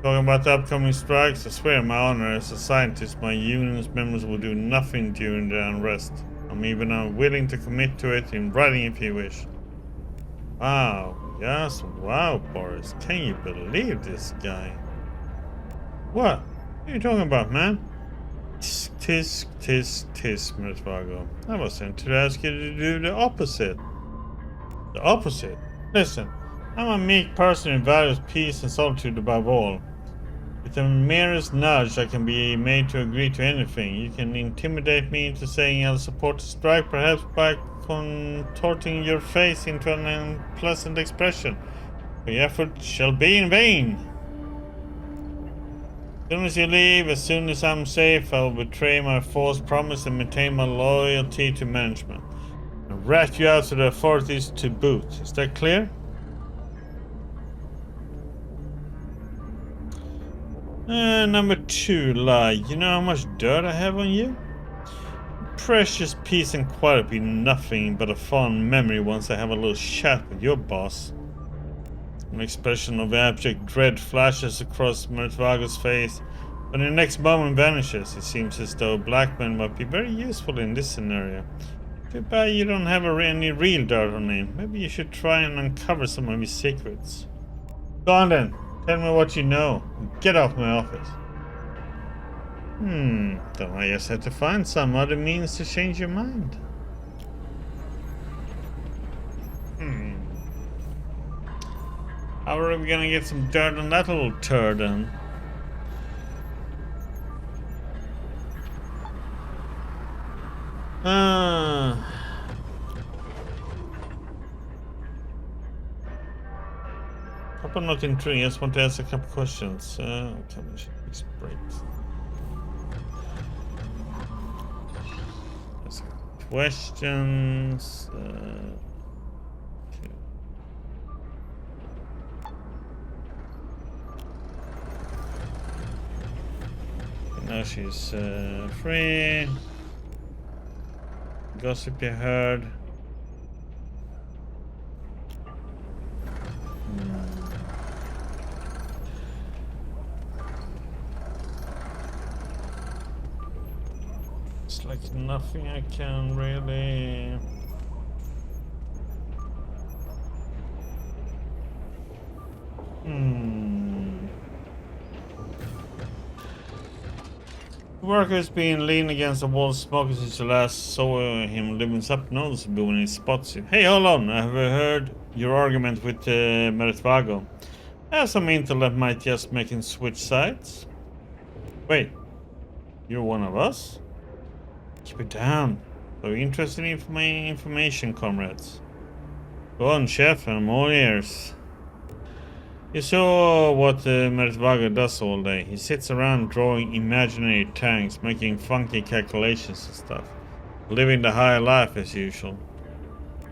Talking about the upcoming strikes, I swear my honor as a scientist, my union's members will do nothing during the unrest. I'm even unwilling to commit to it in writing if you wish. Wow, yes, wow, Boris. Can you believe this guy? What are you talking about, man? Tisk, Mertvago. I was sent to ask you to do the opposite. The opposite? Listen, I'm a meek person who values peace and solitude above all. With the merest nudge, I can be made to agree to anything. You can intimidate me into saying I'll support the strike, perhaps by contorting your face into an unpleasant expression. The effort shall be in vain. As soon as you leave, as soon as I'm safe, I'll betray my false promise and maintain my loyalty to management. And rat you out to the authorities to boot. Is that clear? Number 2, lie. You know how much dirt I have on you? Precious peace and quiet will be nothing but a fond memory once I have a little chat with your boss. An expression of abject dread flashes across Mertvago's face, but in the next moment vanishes. It seems as though black men might be very useful in this scenario. Too bad you don't have any real dirt on him. Maybe you should try and uncover some of his secrets. Go on then. Tell me what you know. Get off my office. Then I just have to find some other means to change your mind. How are we gonna get some dirt on that little turd then? Hope I'm not intrigued. I just want to ask a couple questions. Okay, let's break. Questions. Okay. Now she's free. Gossip you heard. It's like nothing I can really... The worker has been leaning against the wall smoking since you last saw him living up noticeably when he spots you. Hey, hold on, I have heard your argument with Mertvago. I have some intel that might just make him switch sides. Wait, you're one of us? Keep it down. So interested in my information, comrades. Go on, chef, I'm all ears. You saw what Mertvago does all day. He sits around drawing imaginary tanks, making funky calculations and stuff. Living the high life as usual.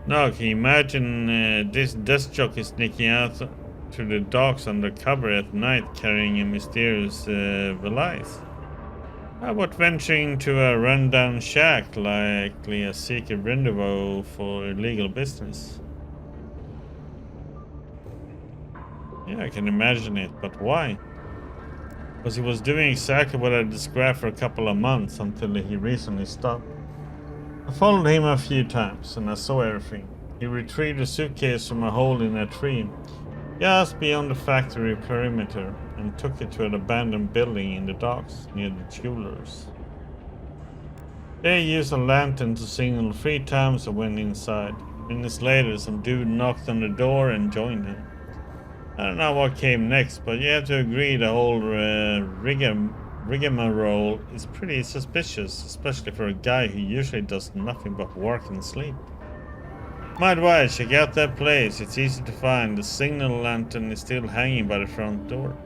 Now, can you imagine this desk jockey sneaking out to the docks undercover at night carrying a mysterious valise? How about venturing to a rundown shack, likely a secret rendezvous for illegal business? Yeah, I can imagine it, but why? Because he was doing exactly what I described for a couple of months until he recently stopped. I followed him a few times and I saw everything. He retrieved a suitcase from a hole in a tree just beyond the factory perimeter and took it to an abandoned building in the docks near the jewelers. They used a lantern to signal 3 times and went inside. Minutes later, some dude knocked on the door and joined him. I don't know what came next, but you have to agree the whole rigmarole is pretty suspicious, especially for a guy who usually does nothing but work and sleep. My advice, check out that place. It's easy to find. The signal lantern is still hanging by the front door.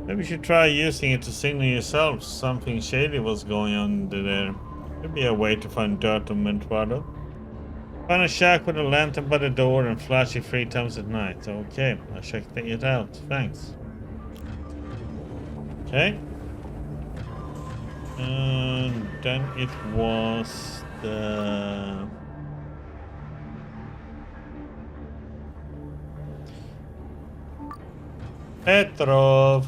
Maybe you should try using it to signal yourself something shady was going on there. Could be a way to find dirt on Mentuado. Find a shack with a lantern by the door and flash it 3 times at night. Okay, I'll check it out. Thanks. Okay. And then it was the... Petrov.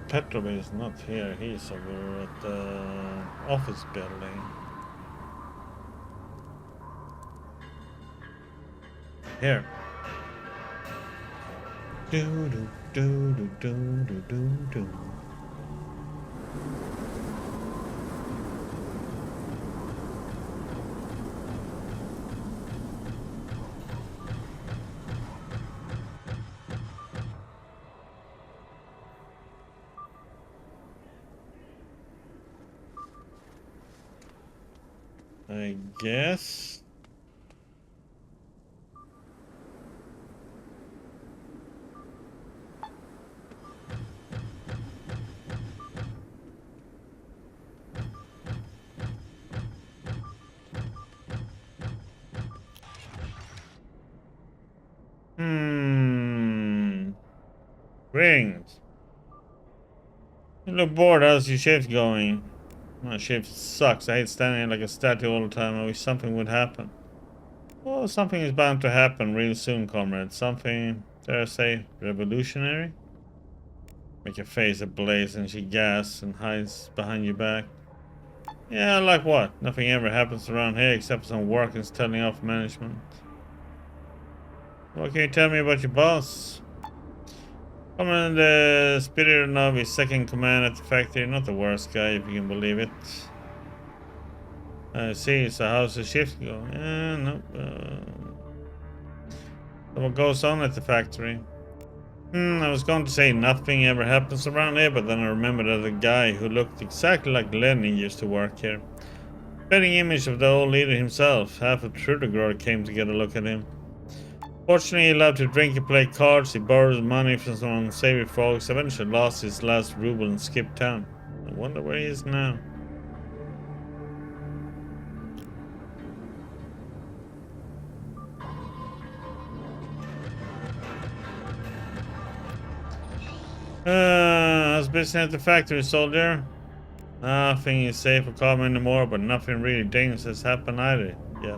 Petrov is not here, he's over at the office building. Here. Do do do do do do do do. I guess. Rings. You look bored. How's your shift going? My shift sucks. I hate standing like a statue all the time. I wish something would happen. Well, something is bound to happen real soon, comrade. Something, dare I say, revolutionary? Make your face ablaze and she gasps and hides behind your back. Yeah, like what? Nothing ever happens around here except some workers telling off management. What can you tell me about your boss? Commander Spiridonov is second command at the factory. Not the worst guy, if you can believe it. I see, so how's the shift going? No. So what goes on at the factory? I was going to say nothing ever happens around here, but then I remembered that a guy who looked exactly like Lenin used to work here. Fitting image of the old leader himself. Half of Trudograd came to get a look at him. Fortunately, he loved to drink and play cards. He borrowed money from some unsavory folks. Eventually lost his last ruble and skipped town. I wonder where he is now. How's business at the factory, soldier? Nothing is safe or calm anymore, but nothing really dangerous has happened either yet.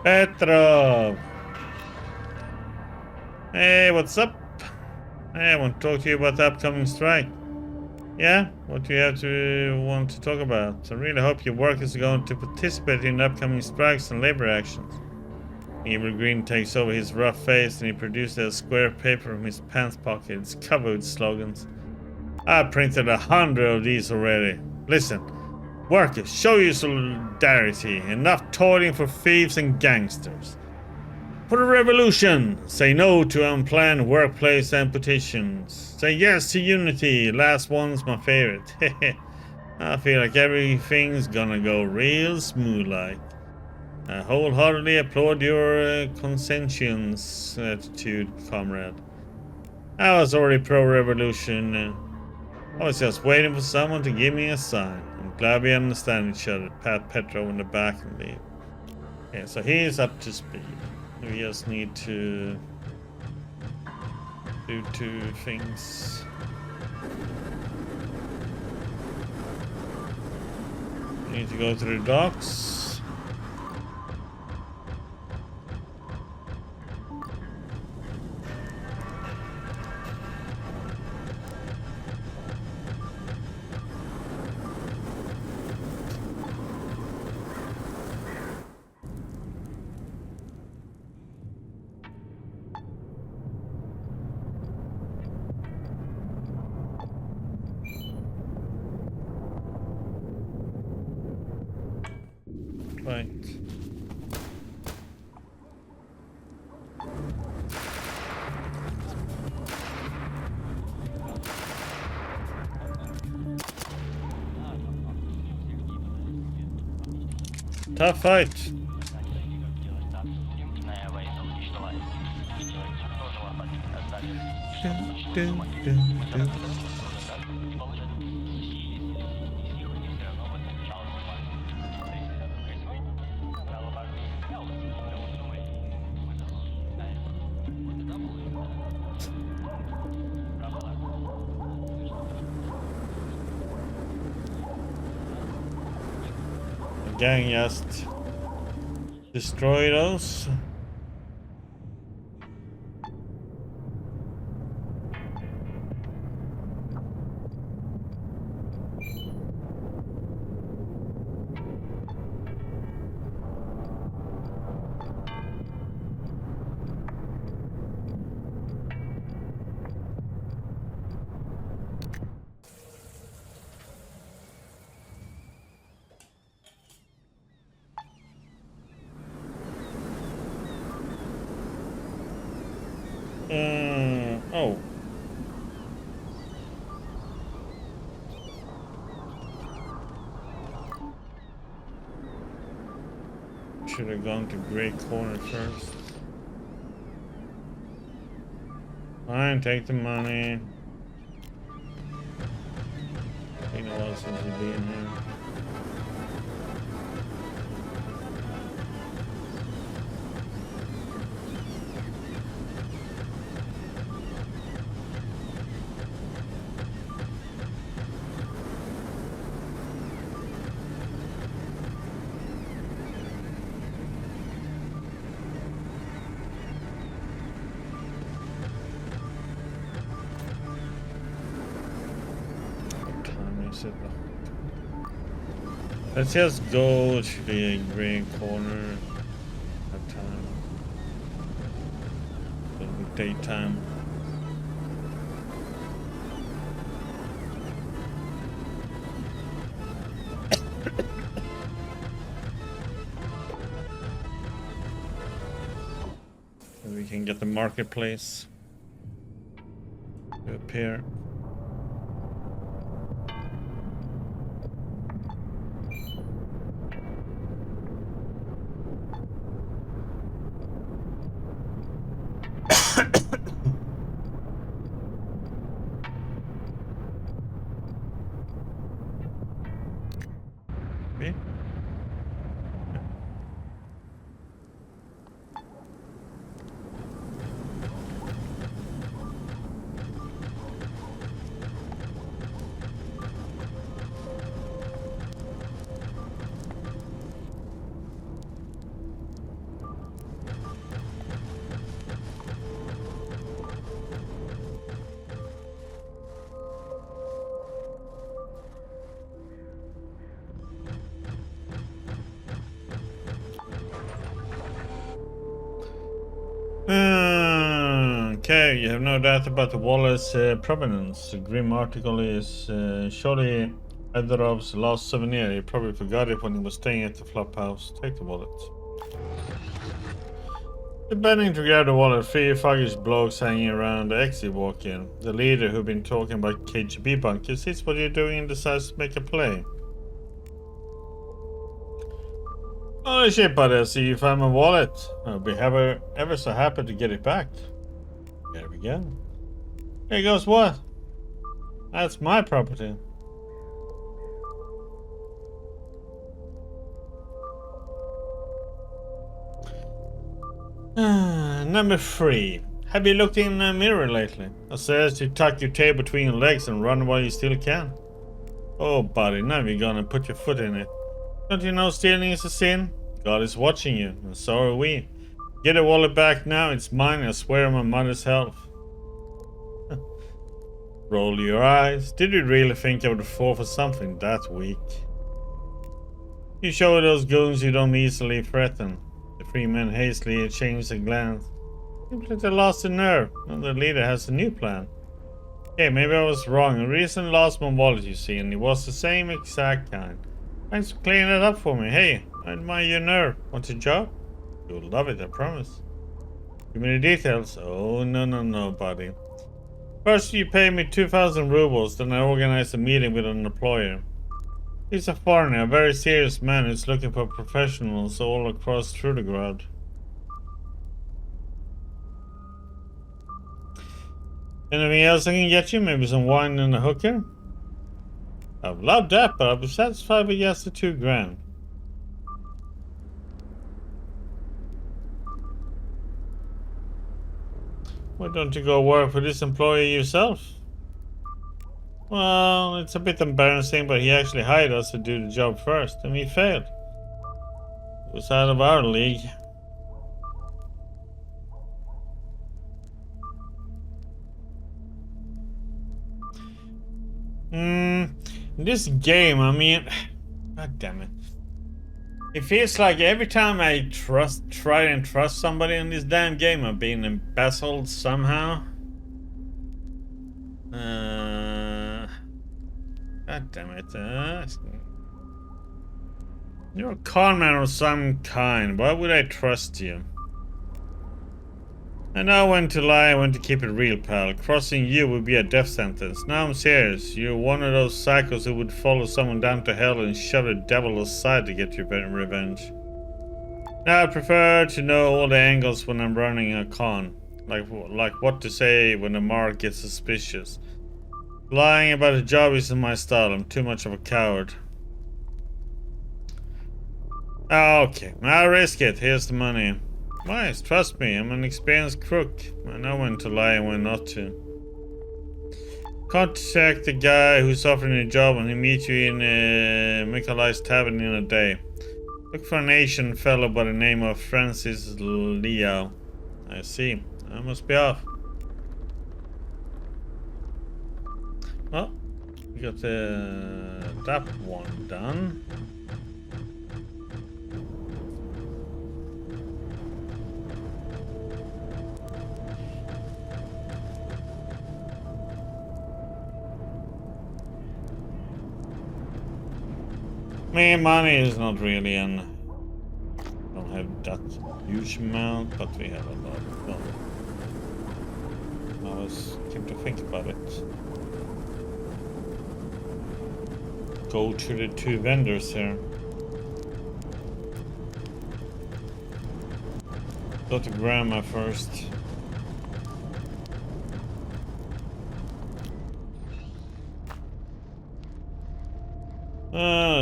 Petrov! Hey, what's up? Hey, I want to talk to you about the upcoming strike. Yeah? What do you have to want to talk about? I really hope your workers are going to participate in the upcoming strikes and labor actions. Evil Green takes over his rough face and he produces a square of paper from his pants pocket. It's covered with slogans. I printed 100 of these already. Listen. Workers, show your solidarity. Enough toiling for thieves and gangsters. For the revolution, say no to unplanned workplace amputations. Say yes to unity. Last one's my favorite. I feel like everything's gonna go real smooth like. I wholeheartedly applaud your conscientious attitude, comrade. I was already pro-revolution. I was just waiting for someone to give me a sign. I'm glad we understand each other. Pat Petrov in the back and leave. Yeah, so he is up to speed. We just need to do 2 things. We need to go to the docks. Right. Tough fight. Dun, dun, dun. The gang just destroy those. Oh. Should have gone to Grey Corner first. Fine, take the money. Ain't no else since you being here. Let's just go to the Grey Corner. Have time. It'll be daytime. And we can get the marketplace to appear. Okay, you have no doubt about the wallet's provenance. The grim article is surely Edorov's last souvenir. He probably forgot it when he was staying at the flop house. Take the wallet. You're bending to grab the wallet. Three thuggish blokes hanging around the exit walk in. The leader who'd been talking about KGB bunkers sees what you're doing and decides to make a play. Holy shit, buddy, I see you found my wallet. I'll be ever so happy to get it back. There we go. Here goes what? That's my property. Number 3. Have you looked in a mirror lately? I says to tuck your tail between your legs and run while you still can. Oh, buddy, now you're gonna put your foot in it. Don't you know stealing is a sin? God is watching you, and so are we. Get the wallet back now, it's mine, I swear on my mother's health. Roll your eyes. Did you really think I would fall for something that weak? You show those goons you don't easily threaten. The 3 men hastily exchanged a glance. Completely lost the nerve, and the leader has a new plan. Okay, maybe I was wrong. I recently lost my wallet, you see, and it was the same exact kind. Thanks for cleaning it up for me. Hey, I admire your nerve. Want a job? You'll love it, I promise. Give me the details. Oh, no, buddy. First, you pay me 2,000 rubles, then I organize a meeting with an employer. He's a foreigner, a very serious man who's looking for professionals all across Trudograd. Anything else I can get you? Maybe some wine and a hooker? I'd love that, but I'll be satisfied with just the 2 grand. Why don't you go work for this employer yourself? Well, it's a bit embarrassing, but he actually hired us to do the job first, and we failed. It was out of our league. In this game, I mean, god damn it. It feels like every time I try and trust somebody in this damn game, I'm being embezzled somehow. God damn it. You're a con man of some kind. Why would I trust you? I know when to lie, when to keep it real, pal. Crossing you would be a death sentence. Now I'm serious. You're one of those psychos who would follow someone down to hell and shove the devil aside to get your revenge. Now I prefer to know all the angles when I'm running a con. Like what to say when the mark gets suspicious. Lying about a job isn't my style. I'm too much of a coward. Okay, I'll risk it. Here's the money. Wise, trust me, I'm an experienced crook. I know when to lie and when not to. Contact the guy who's offering a job and he'll meet you in Mikolai's tavern in a day. Look for an Asian fellow by the name of Francis Liao. I see. I must be off. Well, we got that one done. Money is not really an... don't have that huge amount, but we have a lot of fun. I was came to think about it. Go to the 2 vendors here. Go to Grandma first.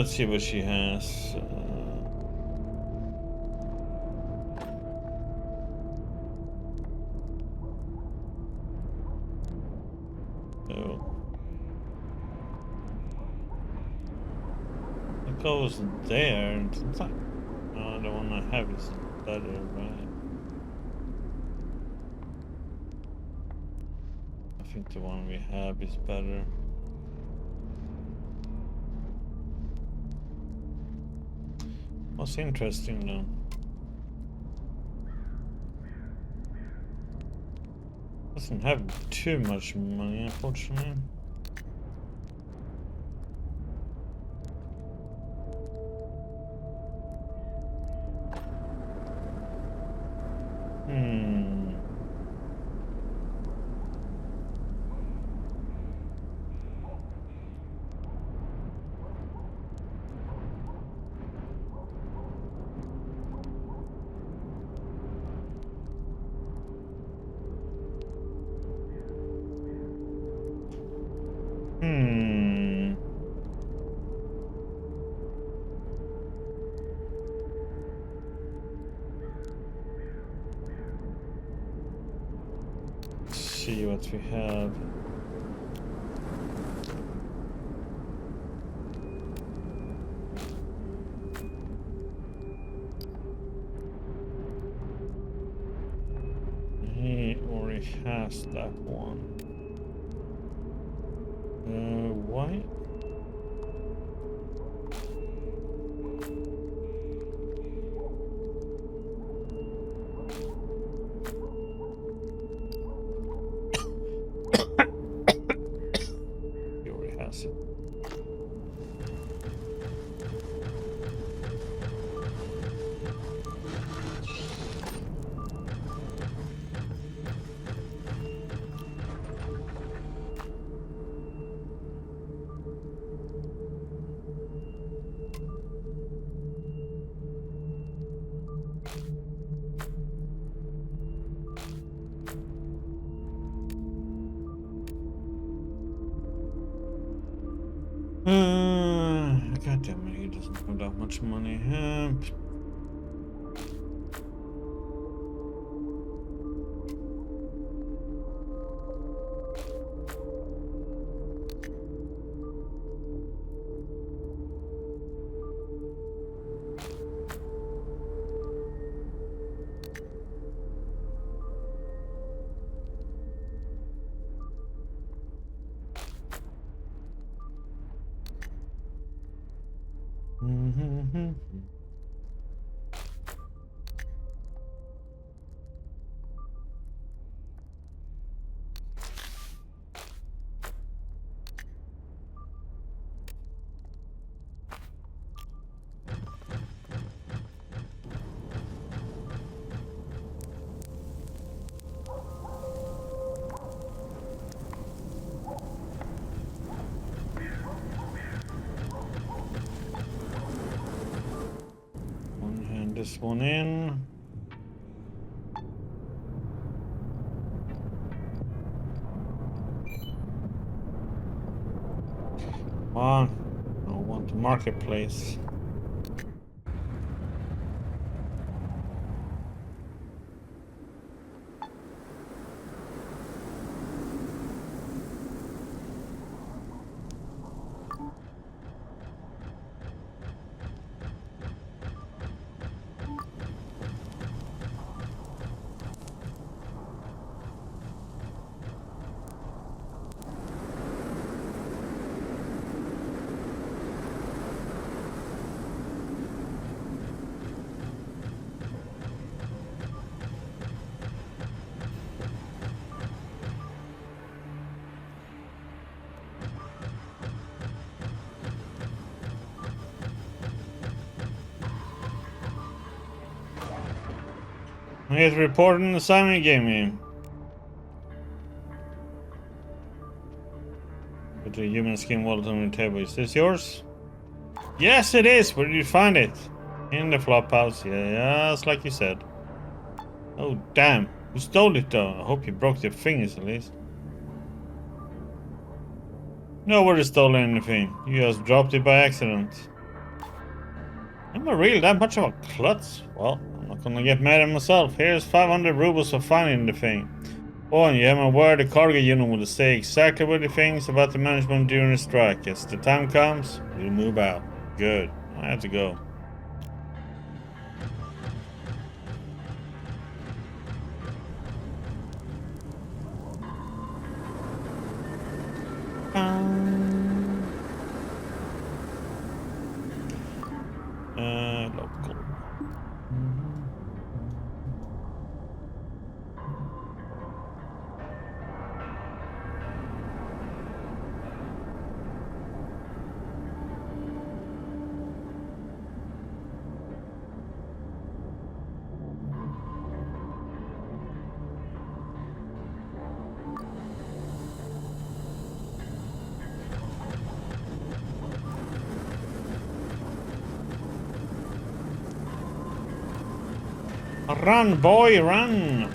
Let's see what she has. It goes there. No, the one I have is better, right? I think the one we have is better. What's interesting though? Doesn't have too much money, unfortunately. See what we have. He already has that one. Why? God damn it, he doesn't have that much money. Hand this one in. Come on, I want the marketplace. Here's reporting the assignment you gave me. Put the human skin wallet on the table. Is this yours? Yes, it is. Where did you find it? In the flop house. Yeah, just like you said. Oh, damn. Who stole it, though? I hope you broke your fingers, at least. Nobody stole anything. You just dropped it by accident. Am I really that much of a klutz? Well, I'm not gonna get mad at myself. Here's 500 rubles for finding the thing. Oh, and you have my word, the cargo unit will say exactly what the things about the management during the strike. As the time comes, we'll move out. Good. I have to go. Local. Run, boy, run!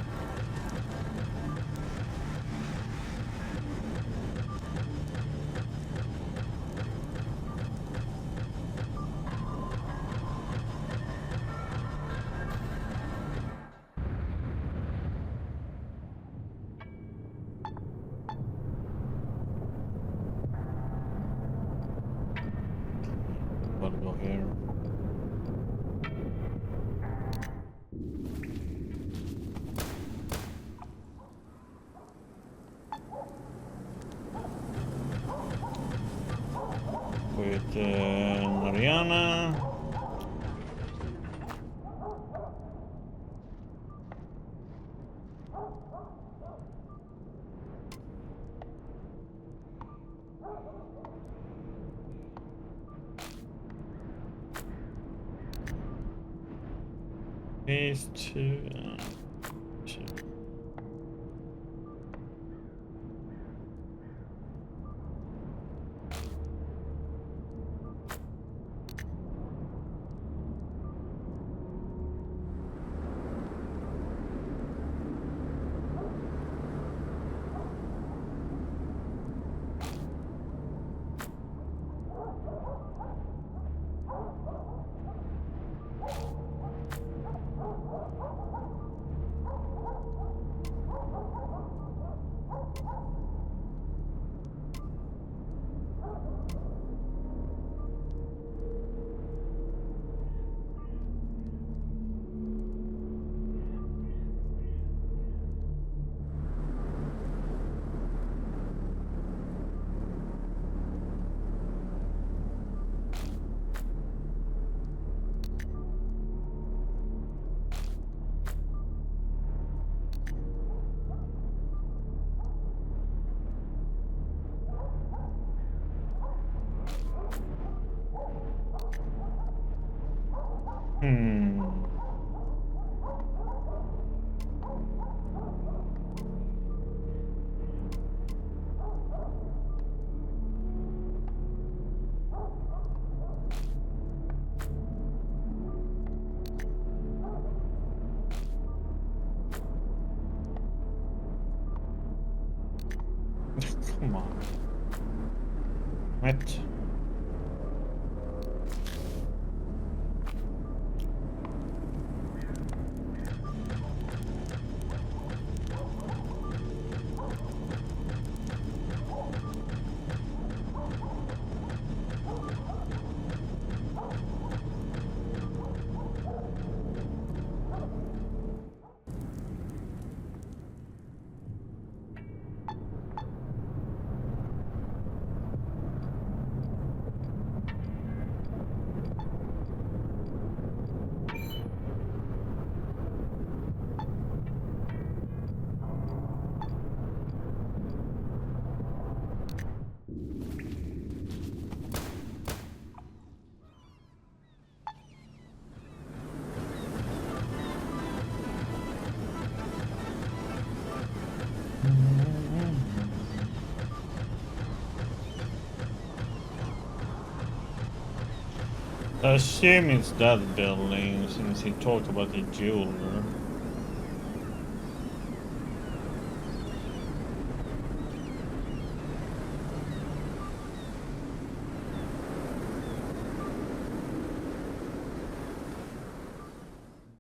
Gotta go here. With Mariana. These two. Hmm. Come on. What? I assume it's that building since he talked about the jeweler.